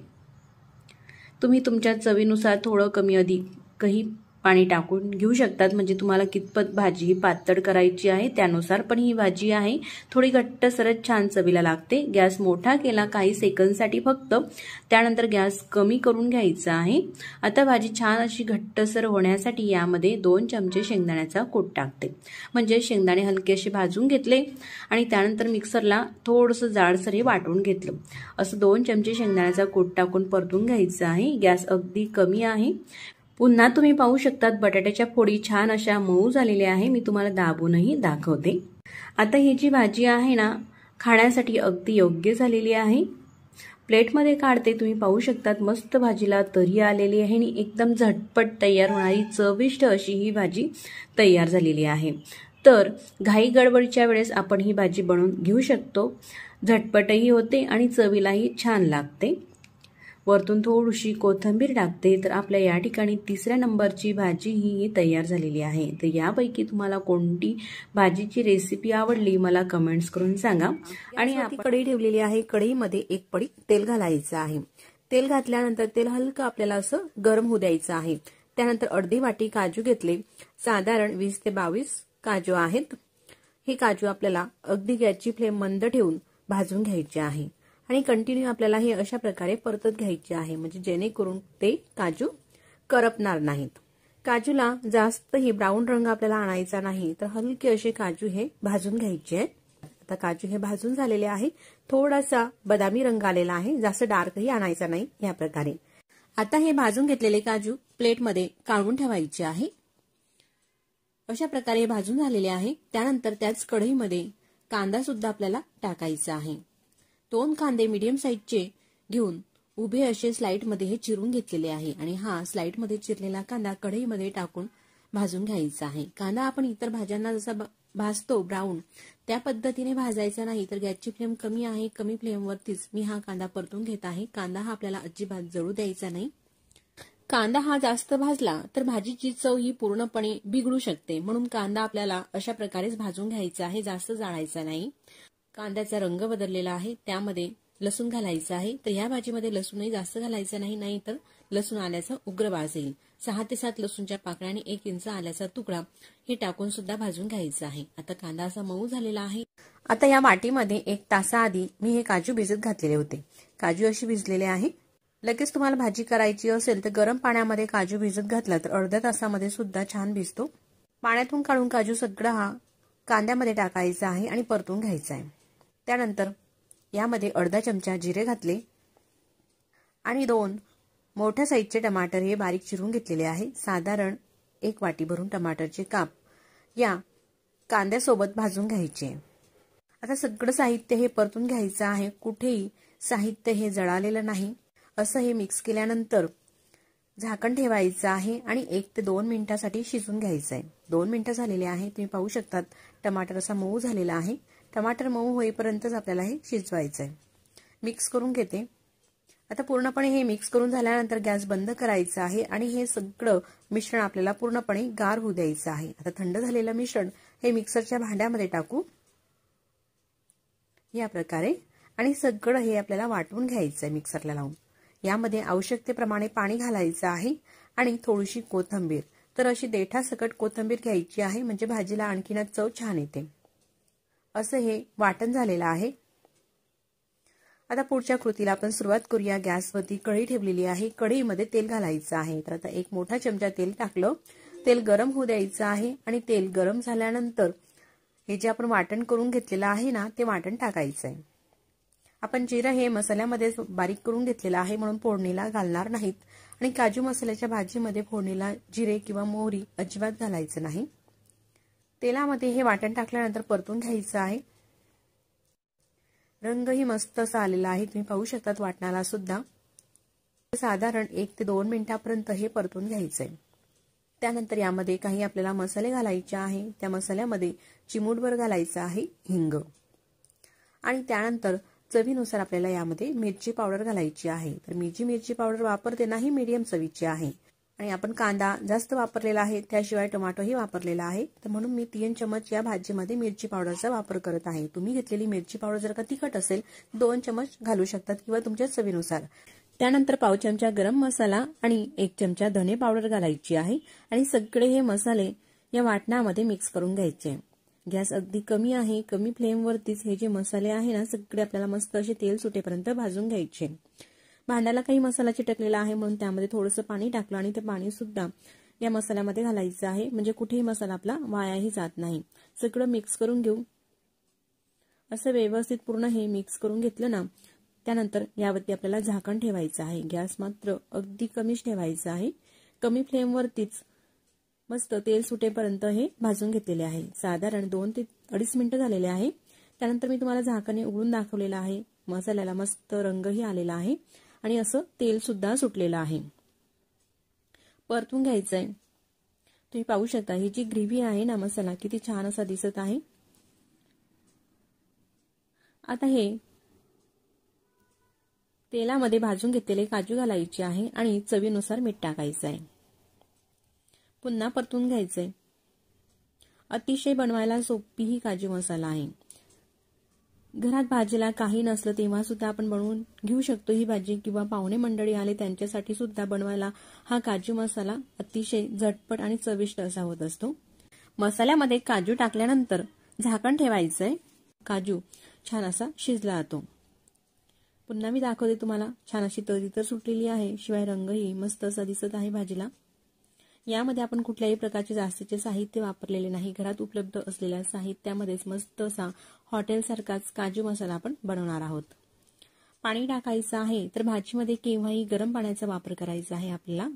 तुम्ही तुमच्या चवीनुसार थोडं कमी अधिकही पाणी टाकून घेऊ शकतात, म्हणजे तुम्हाला कितपत भाजी ही पातळ करायची आहे त्यानुसार। पण ही भाजी आहे थोडी घट्टसर छान चवीला लागते। गॅस मोठा केला काही सेकंदसाठी फक्त, त्यानंतर गॅस कमी करून घ्यायचा आहे। आता भाजी छान अशी घट्टसर होण्यासाठी यामध्ये 2 चमचे शेंगदाण्याचा कूट टाकते, म्हणजे शेंगदाणे हलके असे भाजून घेतले आणि त्यानंतर मिक्सरला थोडंसं जाडसर हे वाटून घेतलं। असं 2 चमचे शेंगदाण्याचा कूट टाकून परतून घ्यायचं आहे। गॅस अगदी कमी आहे। पुन्हा तुम्ही पाहू शकतात बटाट्याच्या फोडी छान अशा मऊ झालेल्या आहे। मी तुम्हाला दाबूनही दाखवते। आता ही जी भाजी आहे ना खाण्यासाठी अगदी योग्य झालेली आहे। प्लेटमध्ये काढते, तुम्ही पाहू शकतात मस्त भाजीला तरी आलेली आहे आणि एकदम झटपट तयार होणारी चविष्ट अशी ही भाजी तयार झालेली आहे। तर घाई गडबडीच्या वेळेस आपण ही भाजी बनवून घेऊ शकतो, झटपटही होते आणि चवीलाही छान लागते। वरतून थोडीशी कोथिंबीर टाकते, तर आपल्या या ठिकाणी 3ऱ्या नंबरची भाजी ही तयार झालेली आहे। तर यापैकी तुम्हाला कोणती भाजीची रेसिपी आवडली मला कमेंट्स करून सांगा। आणि आपण कढई ठेवलेली आहे, कढईमध्ये 1 पळी तेल घालायचं आहे। तेल घातल्यानंतर तेल हलकं आपल्याला असं गरम होऊ द्यायचं आहे। त्यानंतर अर्धी वाटी काजू घेतले, साधारण 20 ते 22 काजू आहेत। हे काजू आपल्याला अगदी गॅसची फ्लेम मंद ठेवून भाजून घ्यायचे आहे आणि कंटिन्यू आपल्याला हे अशा प्रकारे परतत घ्यायचे आहे, म्हणजे जेणेकरून ते काजू करपणार नाहीत। काजूला जास्त ही ब्राऊन रंग आपल्याला आणायचा नाही, तर हलके असे काजू हे भाजून घ्यायचे आहेत। आता काजू हे भाजून झालेले आहे, थोडासा बदामी रंग आलेला आहे, जास्त डार्कही आणायचा नाही या प्रकारे। आता हे भाजून घेतलेले काजू प्लेटमध्ये काढून ठेवायचे आहे। अशा प्रकारे भाजून झालेले आहे। त्यानंतर त्याच कढईमध्ये कांदा सुद्धा आपल्याला टाकायचा आहे। 2 कांदे मीडियम साईजचे घेऊन उभे असे स्लाइडमध्ये हे चिरून घेतलेले आहे आणि हा स्लाइडमध्ये चिरलेला कांदा कढईमध्ये टाकून भाजून घ्यायचा आहे। कांदा आपण इतर भाज्यांना जसा भाजतो ब्राऊन त्या पद्धतीने भाजायचा नाही, तर गॅसची फ्लेम कमी आहे, कमी फ्लेमवरतीच मी हा कांदा परतून घेत आहे। कांदा हा आपल्याला अजिबात जळू द्यायचा नाही। कांदा हा जास्त भाजला तर भाजीची चव ही पूर्णपणे बिघडू शकते, म्हणून कांदा आपल्याला अशा प्रकारेच भाजून घ्यायचा आहे, जास्त जाळायचा नाही। कांद्याचा रंग बदललेला आहे, त्यामध्ये लसूण घालायचं आहे। तर या भाजीमध्ये लसूणही जास्त घालायचं नाही, नाहीतर लसूण आल्याचा उग्र वास येईल। 6 ते 7 लसूणच्या पाकळ्या आणि 1 इंच आल्याचा तुकडा हे टाकून सुद्धा भाजून घ्यायचं आहे। आता कांदा असा मऊ झालेला आहे। आता या वाटीमध्ये 1 तासाआधी मी हे काजू भिजत घातलेले होते। काजू अशी भिजलेले आहे। लगेच तुम्हाला भाजी करायची असेल तर गरम पाण्यामध्ये काजू भिजत घातला तर अर्ध्या तासामध्ये सुद्धा छान भिजतो। पाण्यातून काढून काजू सगळा हा कांद्यामध्ये टाकायचा आहे आणि परतून घ्यायचा आहे। त्यानंतर यामध्ये अर्धा चमचा जिरे घातले आणि 2 मोठ्या साईजचे टमाटर हे बारीक चिरून घेतलेले आहे। साधारण 1 वाटी भरून टमाटरचे काप या कांद्यासोबत भाजून घ्यायचे। आता सगळं साहित्य हे परतून घ्यायचं आहे, कुठेही साहित्य हे जळालेलं नाही असं हे मिक्स केल्यानंतर झाकण ठेवायचं आहे आणि 1 ते 2 मिनिटांसाठी शिजून घ्यायचं आहे। 2 मिनिटं झालेले आहे, तुम्ही पाहू शकतात टमाटर असा मऊ झालेला आहे। टमाटर मऊ होईपर्यंतच आपल्याला हे शिजवायचं आहे। मिक्स करून घेते। आता पूर्णपणे हे मिक्स करून झाल्यानंतर गॅस बंद करायचा आहे आणि हे सगळं मिश्रण आपल्याला पूर्णपणे गार होऊ द्यायचं आहे। आता थंड झालेलं मिश्रण हे मिक्सरच्या भांड्यामध्ये टाकू या प्रकारे आणि सगळं हे आपल्याला वाटून घ्यायचं आहे मिक्सरला लावून। यामध्ये आवश्यकतेप्रमाणे पाणी घालायचं आहे आणि थोडीशी कोथिंबीर, तर अशी देठासकट कोथिंबीर घ्यायची आहे म्हणजे भाजीला आणखीनच चव छान येते। असं हे वाटण झालेलं आहे। आता पुढच्या कृतीला आपण सुरुवात करूया। गॅसवरती कढई ठेवलेली आहे, कढईमध्ये तेल घालायचं आहे। तर आता 1 मोठा चमचा तेल टाकलं, तेल गरम होऊ द्यायचं आहे आणि तेल गरम झाल्यानंतर हे जे आपण वाटण करून घेतलेलं आहे ना ते वाटण टाकायचं आहे। आपण जिरं हे मसाल्यामध्ये बारीक करून घेतलेलं आहे म्हणून फोडणीला घालणार नाहीत आणि काजू मसाल्याच्या भाजीमध्ये फोडणीला जिरे किंवा मोहरी अजिबात घालायचं नाही। तेलामध्ये हे वाटण टाकल्यानंतर परतून घ्यायचं आहे। रंगही मस्त असा आलेला आहे, तुम्ही पाहू शकतात वाटणाला सुद्धा। साधारण 1 ते 2 मिनिटांपर्यंत हे परतून घ्यायचंय। त्यानंतर यामध्ये काही आपल्याला मसाले घालायचे आहे। त्या मसाल्यामध्ये चिमूटभर घालायचं आहे हिंग आणि त्यानंतर चवीनुसार आपल्याला यामध्ये मिरची पावडर घालायची आहे। तर मी जी मिरची पावडर वापरते ना ही मीडियम चवीची आहे आणि आपण कांदा जास्त वापरलेला आहे, त्याशिवाय टोमॅटोही वापरलेला आहे, तर म्हणून मी 3 चमच या भाजीमध्ये मिरची पावडरचा वापर करत आहे। तुम्ही घेतलेली मिरची पावडर जर का तिखट असेल 2 चमच घालू शकतात किंवा तुमच्या चवीनुसार। त्यानंतर पाव चमचा गरम मसाला आणि 1 चमचा धने पावडर घालायची आहे आणि सगळे हे मसाले या वाटणामध्ये मिक्स करून घ्यायचे। गॅस अगदी कमी आहे, कमी फ्लेमवरतीच हे जे मसाले आहे ना सगळे आपल्याला मस्त असे तेल सुटेपर्यंत भाजून घ्यायचे। भांड्याला काही मसाला चिटकलेला आहे म्हणून त्यामध्ये थोडंसं पाणी टाकलं आणि ते पाणी सुद्धा या मसाल्यामध्ये घालायचं आहे म्हणजे कुठेही मसाला आपला वायाही जात नाही। सगळं मिक्स करून घेऊ। असं व्यवस्थित पूर्ण हे मिक्स करून घेतलं ना त्यानंतर यावरती आपल्याला झाकण ठेवायचं आहे। गॅस मात्र अगदी कमीच ठेवायचा आहे, कमी फ्लेमवरतीच मस्त तेल सुटेपर्यंत हे भाजून घेतलेले आहे। साधारण 2 ते 2.5 मिनिटं झालेले आहे। त्यानंतर मी तुम्हाला झाकणे उघडून दाखवलेलं आहे। मसाल्याला मस्त रंगही आलेला आहे आणि असं तेल सुद्धा सुटलेलं आहे। परतून घ्यायचंय। तुम्ही पाहू शकता ही जी ग्रेव्ही आहे ना मसाला किती छान असा दिसत आहे। आता हे तेलामध्ये भाजून घेतलेले काजू घालायचे आहे आणि चवीनुसार मीठ टाकायचं आहे। पुन्हा परतून घ्यायचंय। अतिशय बनवायला सोपी ही काजू मसाला आहे। घरात भाजीला काही नसलं तेव्हा सुद्धा आपण बनवून घेऊ शकतो ही भाजी किंवा पाहुणे मंडळी आले त्यांच्यासाठी सुद्धा बनवायला हा काजू मसाला अतिशय झटपट आणि चविष्ट असा होत असतो। मसाल्यामध्ये काजू टाकल्यानंतर झाकण ठेवायचंय। काजू छान असा शिजला जातो। पुन्हा मी दाखवते तुम्हाला, छान अशी तरी तर सुटलेली आहे, शिवाय रंगही मस्त असा दिसत आहे भाजीला। यामध्ये आपण कुठल्याही प्रकारचे जास्तीचे साहित्य वापरलेले नाही, घरात उपलब्ध असलेल्या साहित्यामध्येच मस्त असा हॉटेलसारखाच काजू मसाला आपण बनवणार आहोत। पाणी टाकायचं आहे, तर भाजीमध्ये केव्हाही गरम पाण्याचा वापर करायचा आहे आपल्याला।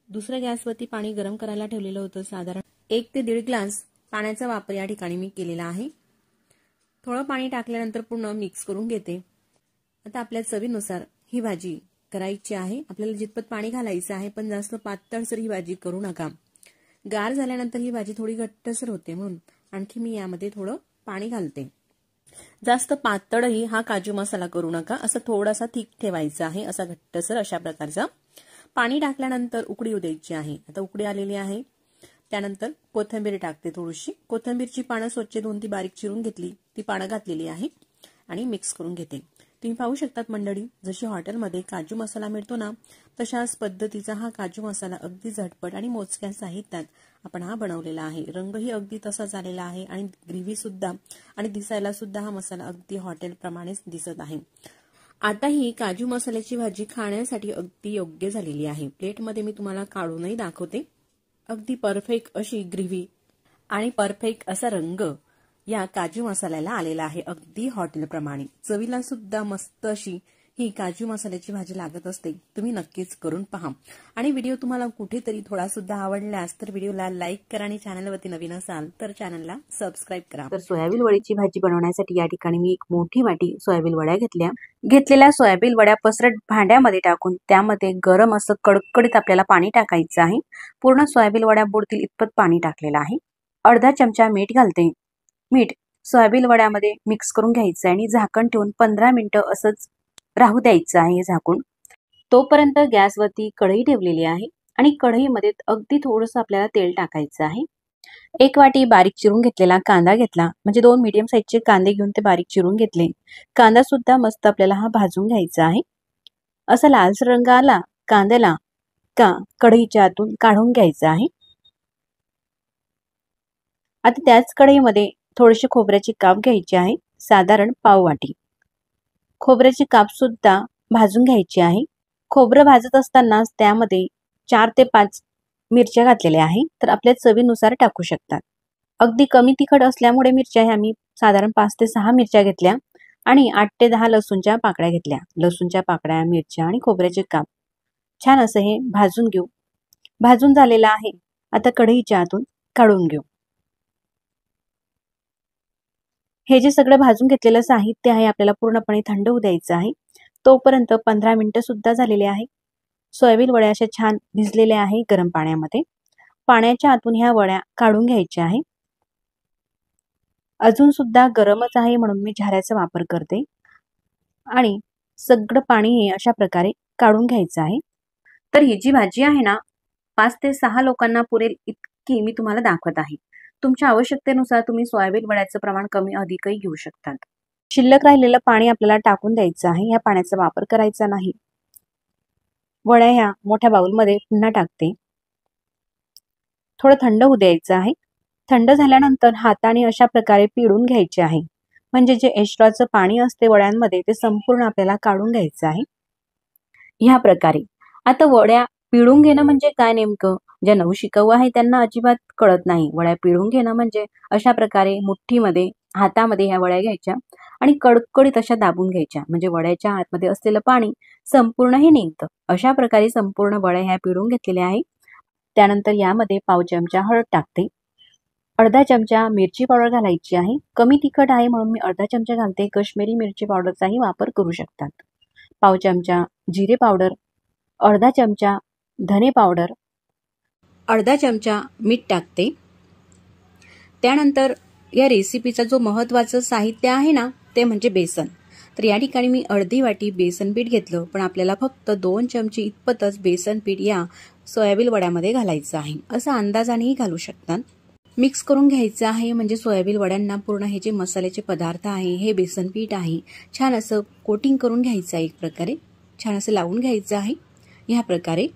दुसऱ्या गॅसवरती पाणी गरम करायला ठेवलेलं होतं, साधारण 1 ते 1.5 ग्लास पाण्याचा वापर या ठिकाणी मी केलेला आहे। थोडं पाणी टाकल्यानंतर पूर्ण मिक्स करून घेते। आता आपल्या चवीनुसार ही भाजी करायची आहे। आपल्याला जितपत पाणी घालायचं आहे, पण जास्त पातळसर ही भाजी करू नका। गार झाल्यानंतर ही भाजी थोडी घट्टसर होते म्हणून आणखी मी यामध्ये थोडं पाणी घालते। जास्त पातळही हा काजू मसाला करू नका, असं थोडासा थिक ठेवायचा आहे, असा घट्टसर अशा प्रकारचा। पाणी टाकल्यानंतर उकळी येऊ द्यायची आहे। आता उकळी आलेली आहे, त्यानंतर कोथिंबीर टाकते थोडीशी। कोथिंबीरची पानं स्वच्छ धुवून ती बारीक चिरून घेतली, ती पानं घातलेली आहे आणि मिक्स करून घेते। तुम्ही पाहू शकतात मंडळी, जशी हॉटेलमध्ये काजू मसाला मिळतो ना तशाच पद्धतीचा हा काजू मसाला अगदी झटपट आणि मोजक्या साहित्यात आपण हा बनवलेला आहे। रंगही अगदी तसाच आलेला आहे आणि ग्रेव्ही सुद्धा आणि दिसायला सुद्धा हा मसाला अगदी हॉटेल प्रमाणेच दिसत आहे। आता ही काजू मसाल्याची भाजी खाण्यासाठी अगदी योग्य झालेली आहे। प्लेटमध्ये मी तुम्हाला काढूनही दाखवते। अगदी परफेक्ट अशी ग्रेव्ही आणि परफेक्ट असा रंग या काजू मसाल्याला आलेला आहे, अगदी हॉटेलप्रमाणे। चवीला सुद्धा मस्त अशी ही काजू मसाल्याची भाजी लागत असते, तुम्ही नक्कीच करून पहा। आणि व्हिडिओ तुम्हाला कुठेतरी थोडा सुद्धा आवडल्यास तर व्हिडिओला लाईक करा आणि चॅनलवरती नवीन असाल तर चॅनलला सबस्क्राईब करा। तर सोयाबीन वडीची भाजी बनवण्यासाठी या ठिकाणी मी एक मोठी वाटी सोयाबीन वड्या घेतलेल्या सोयाबीन वड्या पसरट भांड्यामध्ये टाकून त्यामध्ये गरम असं कडकडीत आपल्याला पाणी टाकायचं आहे। पूर्ण सोयाबीन वड्या बुडतील इतपत पाणी टाकलेलं आहे। अर्धा चमचा मीठ घालते। मीठ सोयाबीन वड्यामध्ये मिक्स करून घ्यायचं आहे आणि झाकण ठेवून 15 मिनिटं असंच राहू द्यायचं आहे झाकून। तोपर्यंत गॅसवरती कढई ठेवलेली आहे आणि कढईमध्ये अगदी थोडंसं आपल्याला तेल टाकायचं आहे। एक वाटी बारीक चिरून घेतलेला कांदा घेतला, म्हणजे 2 मीडियम साईजचे कांदे घेऊन ते बारीक चिरून घेतले। कांदा सुद्धा मस्त आपल्याला हा भाजून घ्यायचा आहे। असा लालसर रंग आला कांद्याला का कढईच्या आतून काढून घ्यायचा आहे। आता त्याच कढईमध्ये थोडेसे खोबऱ्याचे काप घ्यायचे आहे, साधारण पाव वाटी। खोबऱ्याचे काप सुद्धा भाजून घ्यायचे आहे। खोबरं भाजत असताना त्यामध्ये 4 ते 5 मिरच्या घातलेल्या आहे, तर आपल्या चवीनुसार टाकू शकतात। अगदी कमी तिखट असल्यामुळे मिरच्या ह्या मी साधारण 5 ते 6 मिरच्या घेतल्या आणि 8 ते 10 लसूणच्या पाकळ्या घेतल्या। लसूणच्या पाकळ्या, मिरच्या आणि खोबऱ्याचे काप छान असं हे भाजून घेऊ। भाजून झालेला आहे, आता कढईच्या आतून काढून घेऊ। हे जे सगळं भाजून घेतलेलं साहित्य आहे आपल्याला पूर्णपणे थंड होऊ द्यायचं आहे। तोपर्यंत 15 मिनिटं सुद्धा झालेले आहे। सोयाबीन वड्या अशा छान भिजलेल्या आहे गरम पाण्यामध्ये। पाण्याच्या आतून ह्या वड्या काढून घ्यायच्या आहे। अजून सुद्धा गरमच आहे म्हणून मी झाऱ्याचा वापर करते आणि सगळं पाणी हे अशा प्रकारे काढून घ्यायचं आहे। तर ही जी भाजी आहे ना 5 ते 6 लोकांना पुरेल इतकी मी तुम्हाला दाखवत आहे। तुमच्या आवश्यकतेनुसार तुम्ही सोयाबीन वड्याचं प्रमाण कमी अधिकही घेऊ शकतात। शिल्लक राहिलेलं पाणी आपल्याला टाकून द्यायचं आहे, या पाण्याचा वापर करायचा नाही। वड्या ह्या मोठ्या बाउलमध्ये पुन्हा टाकते। थोडं थंड होऊ द्यायचं आहे। थंड झाल्यानंतर हाताने अशा प्रकारे पिळून घ्यायचे आहे, म्हणजे जे एक्स्ट्राचं पाणी असते वड्यांमध्ये ते संपूर्ण आपल्याला काढून घ्यायचं आहे। ह्या प्रकारे आता वड्या पिळून घेणं म्हणजे काय नेमकं, ज्या नवशिकाऊ आहे त्यांना अजिबात कळत नाही। वड्या पिळून घेणं म्हणजे अशा प्रकारे मुठ्ठीमध्ये हातामध्ये ह्या वड्या घ्यायच्या आणि कडकडीत अशा दाबून घ्यायच्या, म्हणजे वड्याच्या आतमध्ये असलेलं पाणी संपूर्ण हे निघतं। अशा प्रकारे संपूर्ण वड्या ह्या पिळून घेतलेल्या आहे। त्यानंतर यामध्ये पाव चमचा हळद टाकते, अर्धा चमचा मिरची पावडर घालायची आहे। कमी तिखट आहे म्हणून मी अर्धा चमचा घालते, काश्मीरी मिरची पावडरचाही वापर करू शकतात। पाव चमचा जिरे पावडर, अर्धा चमचा धने पावडर, अर्धा चमचा मीठ टाकते। त्यानंतर या रेसिपीचा जो महत्त्वाचं साहित्य आहे ना ते म्हणजे बेसन। तर या ठिकाणी मी अर्धी वाटी बेसन पीठ घेतलं, पण आपल्याला फक्त 2 चमचे इतपतच बेसन पीठ या सोयाबीन वड्यामध्ये घालायचं आहे। असं अंदाजानेही घालू शकतात। मिक्स करून घ्यायचं आहे, म्हणजे सोयाबीन वड्यांना पूर्ण हे जे मसाल्याचे पदार्थ आहे, हे बेसन पीठ आहे, छान असं कोटिंग करून घ्यायचं आहे। एक प्रकारे छान असं लावून घ्यायचं आहे। ह्या प्रकारे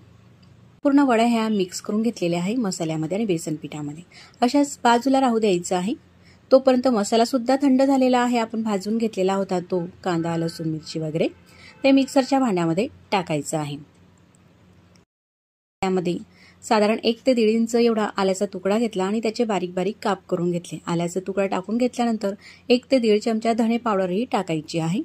पूर्ण वड्या ह्या मिक्स करून घेतलेल्या आहे मसाल्यामध्ये आणि बेसन पिठामध्ये। अशाच बाजूला राहू द्यायचं आहे। तोपर्यंत मसाला सुद्धा थंड झालेला आहे, आपण भाजून घेतलेला होता तो कांदा, लसूण, मिरची वगैरे ते मिक्सरच्या भांड्यामध्ये टाकायचं आहे। त्यामध्ये साधारण 1 ते 1.5 इंच एवढा आल्याचा तुकडा घेतला आणि त्याचे बारीक बारीक काप करून घेतले। आल्याचा तुकडा टाकून घेतल्यानंतर 1 ते 1.5 चमचा धणे पावडरही टाकायची आहे।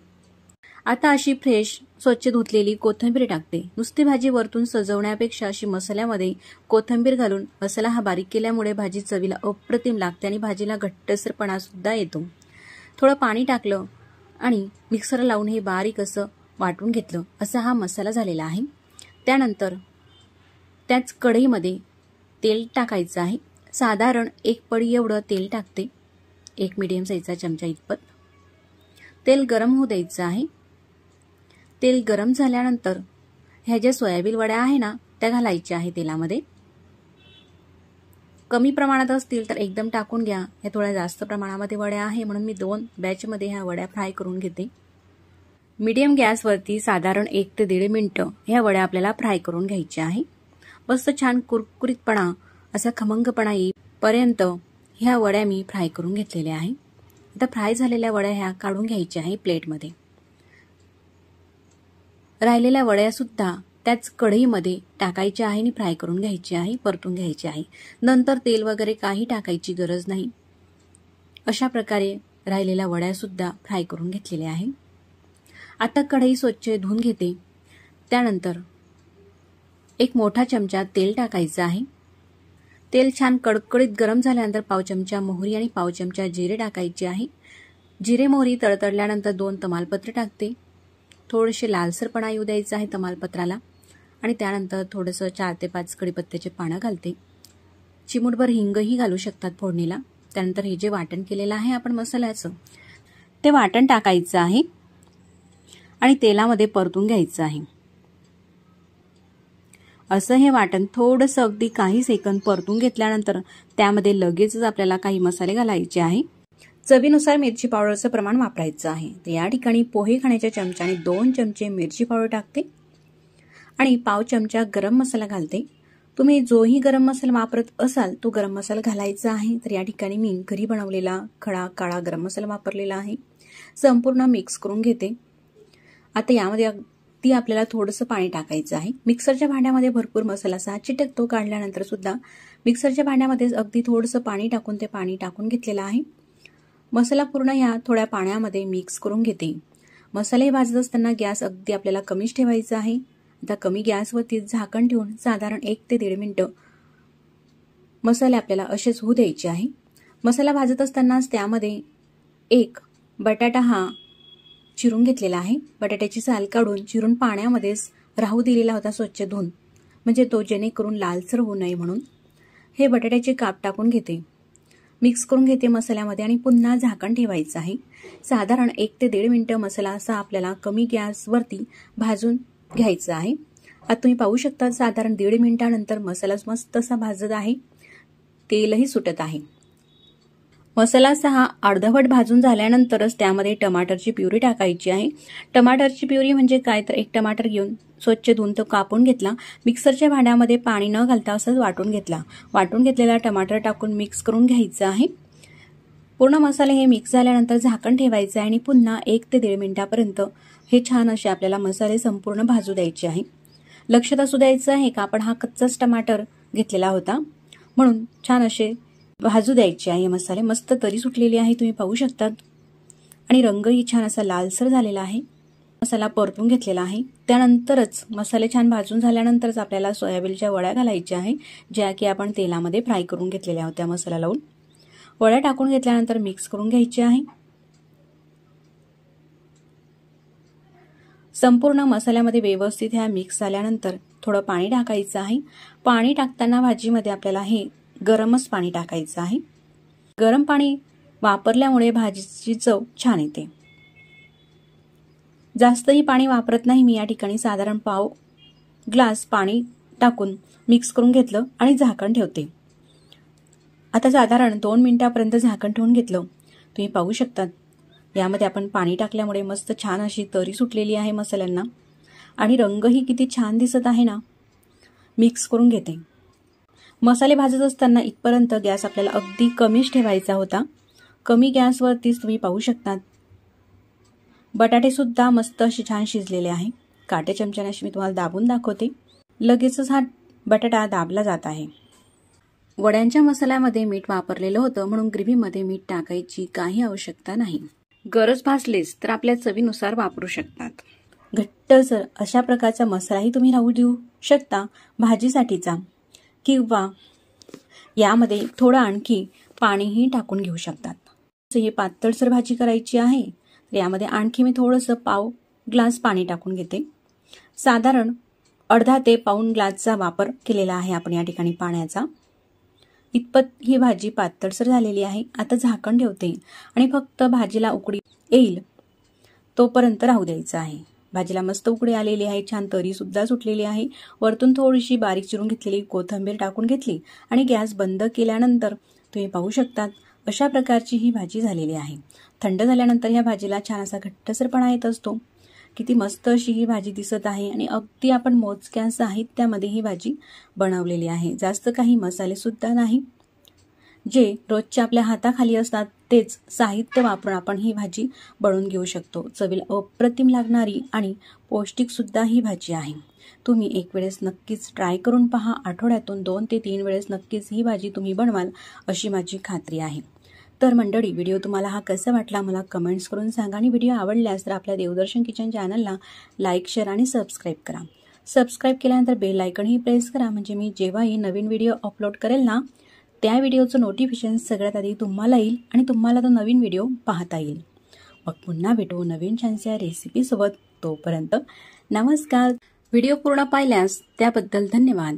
आता अशी फ्रेश स्वच्छ धुतलेली कोथिंबीर टाकते। नुसती भाजी वरतून सजवण्यापेक्षा अशी मसाल्यामध्ये कोथिंबीर घालून मसाला हा बारीक केल्यामुळे भाजी चवीला अप्रतिम लागते आणि भाजीला घट्टसरपणा सुद्धा येतो। थोडं पाणी टाकलं आणि मिक्सर लावून हे बारीक असं वाटून घेतलं। असा हा मसाला झालेला आहे। त्यानंतर त्याच कढईमध्ये तेल टाकायचं आहे। साधारण 1 पळी एवढं तेल टाकते, 1 मीडियम साईजचा चमचा इतपत। तेल गरम होऊ द्यायचं आहे। तेल गरम झाल्यानंतर ह्या ज्या सोयाबीन वड्या आहे ना त्या घालायच्या आहे तेलामध्ये। कमी प्रमाणात असतील तर एकदम टाकून घ्या, ह्या थोड्या जास्त प्रमाणामध्ये वड्या आहे म्हणून मी 2 बॅचमध्ये ह्या वड्या फ्राय करून घेते। मीडियम गॅसवरती साधारण 1 ते 1.5 मिनिटं ह्या वड्या आपल्याला फ्राय करून घ्यायच्या आहे। मस्त छान कुरकुरीतपणा असा खमंगपणा येईपर्यंत ह्या वड्या मी फ्राय करून घेतलेल्या आहे। आता फ्राय झालेल्या वड्या ह्या काढून घ्यायच्या आहे प्लेटमध्ये। राहिलेल्या वड्या सुद्धा त्याच कढईमध्ये टाकायच्या आहे आणि फ्राय करून घ्यायची आहे, परतून घ्यायची आहे। नंतर तेल वगैरे काही टाकायची गरज नाही। अशा प्रकारे राहिलेल्या वड्या सुद्धा फ्राय करून घेतलेल्या आहे। आता कढई स्वच्छ धुवून घेते. त्यानंतर एक मोठा चमचा तेल टाकायचं आहे. तेल छान कडकडीत गरम झाल्यानंतर पाव चमचा मोहरी आणि पाव चमचा जिरे टाकायचे आहे. जिरे मोहरी तडतडल्यानंतर 2 तमालपत्र टाकते. थोडेसे लालसरपणा येऊ द्यायचा आहे तमालपत्राला आणि त्यानंतर थोडंसं 4 ते 5 कढीपत्त्याचे पानं घालते. चिमूटभर हिंगही घालू शकतात फोडणीला. त्यानंतर हे जे वाटण केलेलं आहे आपण मसाल्याचं ते वाटण टाकायचं आहे आणि तेलामध्ये परतून घ्यायचं आहे. असं हे वाटण थोडंसं अगदी काही सेकंद परतून घेतल्यानंतर त्यामध्ये लगेचच आपल्याला काही मसाले घालायचे आहे. चवीनुसार मिरची पावडरचं प्रमाण वापरायचं आहे. तर या ठिकाणी पोहे खाण्याच्या चमच्याने 2 चमचे मिरची पावडर टाकते आणि पाव चमचा गरम मसाला घालते. तुम्ही जोही गरम मसाला वापरत असाल तो गरम मसाला घालायचा आहे. तर या ठिकाणी मी घरी बनवलेला खडा काळा गरम मसाला वापरलेला आहे. संपूर्ण मिक्स करून घेते. आता यामध्ये अगदी आपल्याला थोडंसं पाणी टाकायचं आहे. मिक्सरच्या भांड्यामध्ये भरपूर मसाला चिटकतो. काढल्यानंतर सुद्धा मिक्सरच्या भांड्यामध्ये अगदी थोडंसं पाणी टाकून ते पाणी टाकून घेतलेलं आहे. मसाला पूर्ण या थोड्या पाण्यामध्ये मिक्स करून घेते. मसाले भाजत असताना गॅस अगदी आपल्याला कमीच ठेवायचा आहे. आता कमी गॅसवरती झाकण ठेवून साधारण 1 ते 1.5 मिनिटं मसाले आपल्याला असेच होऊ द्यायचे आहे. मसाला भाजत असतानाच त्यामध्ये एक बटाटा हा चिरून घेतलेला आहे. बटाट्याची साल काढून चिरून पाण्यामध्येच राहू दिलेला होता स्वच्छ धुवून, म्हणजे तो जेणेकरून लालसर होऊ नये म्हणून. हे बटाट्याचे काप टाकून घेते. मिक्स करून घेते मसाल्यामध्ये आणि पुन्हा झाकण ठेवायचं आहे. साधारण 1 ते 1.5 मिनिटं मसाला असा आपल्याला कमी गॅसवरती भाजून घ्यायचा आहे. आता तुम्ही पाहू शकता साधारण 1.5 मिनिटानंतर मसाला मस्त असा भाजत आहे. तेलही सुटत आहे. मसाला हा अर्धवट भाजून झाल्यानंतरच त्यामध्ये टमाटरची प्युरी टाकायची आहे. टमाटरची प्युरी म्हणजे काय, तर 1 टमाटर घेऊन स्वच्छ धुवून तो कापून घेतला. मिक्सरच्या भांड्यामध्ये पाणी न घालता असंच वाटून घेतला. वाटून घेतलेला टमाटर टाकून मिक्स करून घ्यायचं आहे. पूर्ण मसाले हे मिक्स झाल्यानंतर झाकण ठेवायचं आहे आणि पुन्हा 1 ते 1.5 मिनिटापर्यंत हे छान असे आपल्याला मसाले संपूर्ण भाजू द्यायचे आहे. लक्षात असू द्यायचं आहे का आपण हा कच्चाच टमाटर घेतलेला होता, म्हणून छान असे भाजू द्यायचे आहे. मसाले मस्त तरी सुटलेली आहे तुम्ही पाहू शकतात आणि रंगही छान असा लालसर झालेला आहे. मसाला परतून घेतलेला आहे. त्यानंतरच मसाले छान भाजून झाल्यानंतरच आपल्याला सोयाबीनच्या वड्या घालायच्या आहे, ज्या की आपण तेलामध्ये फ्राय करून घेतलेल्या होत्या. मसाला लावून वड्या टाकून घेतल्यानंतर मिक्स करून घ्यायची आहे. संपूर्ण मसाल्यामध्ये व्यवस्थित ह्या मिक्स झाल्यानंतर थोडं पाणी टाकायचं आहे. पाणी टाकताना भाजीमध्ये आपल्याला हे गरमच पाणी टाकायचं आहे. गरम पाणी वापरल्यामुळे भाजीची चव छान येते. जास्तही पाणी वापरत नाही मी या ठिकाणी. साधारण पाव ग्लास पाणी टाकून मिक्स करून घेतलं आणि झाकण ठेवते. आता साधारण 2 मिनिटापर्यंत झाकण ठेवून घेतलं. तुम्ही पाहू शकता यामध्ये आपण पाणी टाकल्यामुळे मस्त छान अशी तरी सुटलेली आहे मसाल्यांना आणि रंगही किती छान दिसत आहे ना. मिक्स करून घेते. मसाले भाजत असताना इथपर्यंत गॅस आपल्याला अगदी कमीच ठेवायचा होता. कमी गॅसवरतीच तुम्ही पाहू शकता बटाटे सुद्धा मस्त असे छान शिजलेले आहे. काटे चमच्याने अशी मी तुम्हाला दाबून दाखवते. लगेचच हा बटाटा दाबला जात आहे. वड्यांच्या मसाल्यामध्ये मीठ वापरलेलं होतं, म्हणून ग्रेव्हीमध्ये मीठ टाकायची काही आवश्यकता नाही. गरज भासलीच तर आपल्या चवीनुसार वापरू शकतात. घट्टसर अशा प्रकारचा मसालाही तुम्ही राहू देऊ शकता भाजीसाठीचा, किंवा यामध्ये थोडं आणखी पाणीही टाकून घेऊ शकतात. हे पातळसर भाजी करायची आहे तर यामध्ये आणखी मी थोडंसं पाव ग्लास पाणी टाकून घेते. साधारण अर्धा ते पाऊण ग्लासचा वापर केलेला आहे आपण या ठिकाणी पाण्याचा. इतपत ही भाजी पातळसर झालेली आहे. आता झाकण ठेवते आणि फक्त भाजीला उकळी येईल तोपर्यंत राहू द्यायचं आहे. भाजीला मस्त उकळी आलेली आहे. छान तरी सुद्धा सुटलेली आहे. वरतून थोडीशी बारीक चिरून घेतलेली कोथिंबीर टाकून घेतली आणि गॅस बंद केल्यानंतर तुम्ही पाहू शकतात अशा प्रकारची ही भाजी झालेली आहे. थंड झाल्यानंतर या भाजीला छान असा घट्टसरपणा येत असतो. किती मस्त अशी ही भाजी दिसत आहे आणि अगदी आपण मोजक्या साहित्यामध्ये ही भाजी बनवलेली आहे. जास्त काही मसाले सुद्धा नाही. जे रोजच्या आपल्या हाताखाली असतात तेच साहित्य वापरून आपण ही भाजी बनवून घेऊ शकतो. चवीला अप्रतिम लागणारी आणि पौष्टिक सुद्धा ही भाजी आहे. तुम्ही एक वेळेस नक्कीच ट्राय करून पहा. आठवड्यातून 2 ते 3 वेळेस नक्कीच ही भाजी तुम्ही बनवाल अशी माझी खात्री आहे. तर मंडळी, व्हिडिओ तुम्हाला हा कसा वाटला मला कमेंट्स करून सांगा आणि व्हिडिओ आवडल्यास तर आपल्या देवदर्शन किचन चॅनलला लाईक, शेअर आणि सबस्क्राईब करा. सबस्क्राईब केल्यानंतर बेल आयकॉनही प्रेस करा, म्हणजे मी जेव्हाही नवीन व्हिडिओ अपलोड करेल ना त्या व्हिडिओचं नोटिफिकेशन सगळ्यात आधी तुम्हाला येईल आणि तुम्हाला तो नवीन व्हिडिओ पाहता येईल. मग पुन्हा भेटू नवीन छानशा रेसिपीसोबत. तोपर्यंत नमस्कार. व्हिडिओ पूर्ण पाहिल्यास त्याबद्दल धन्यवाद.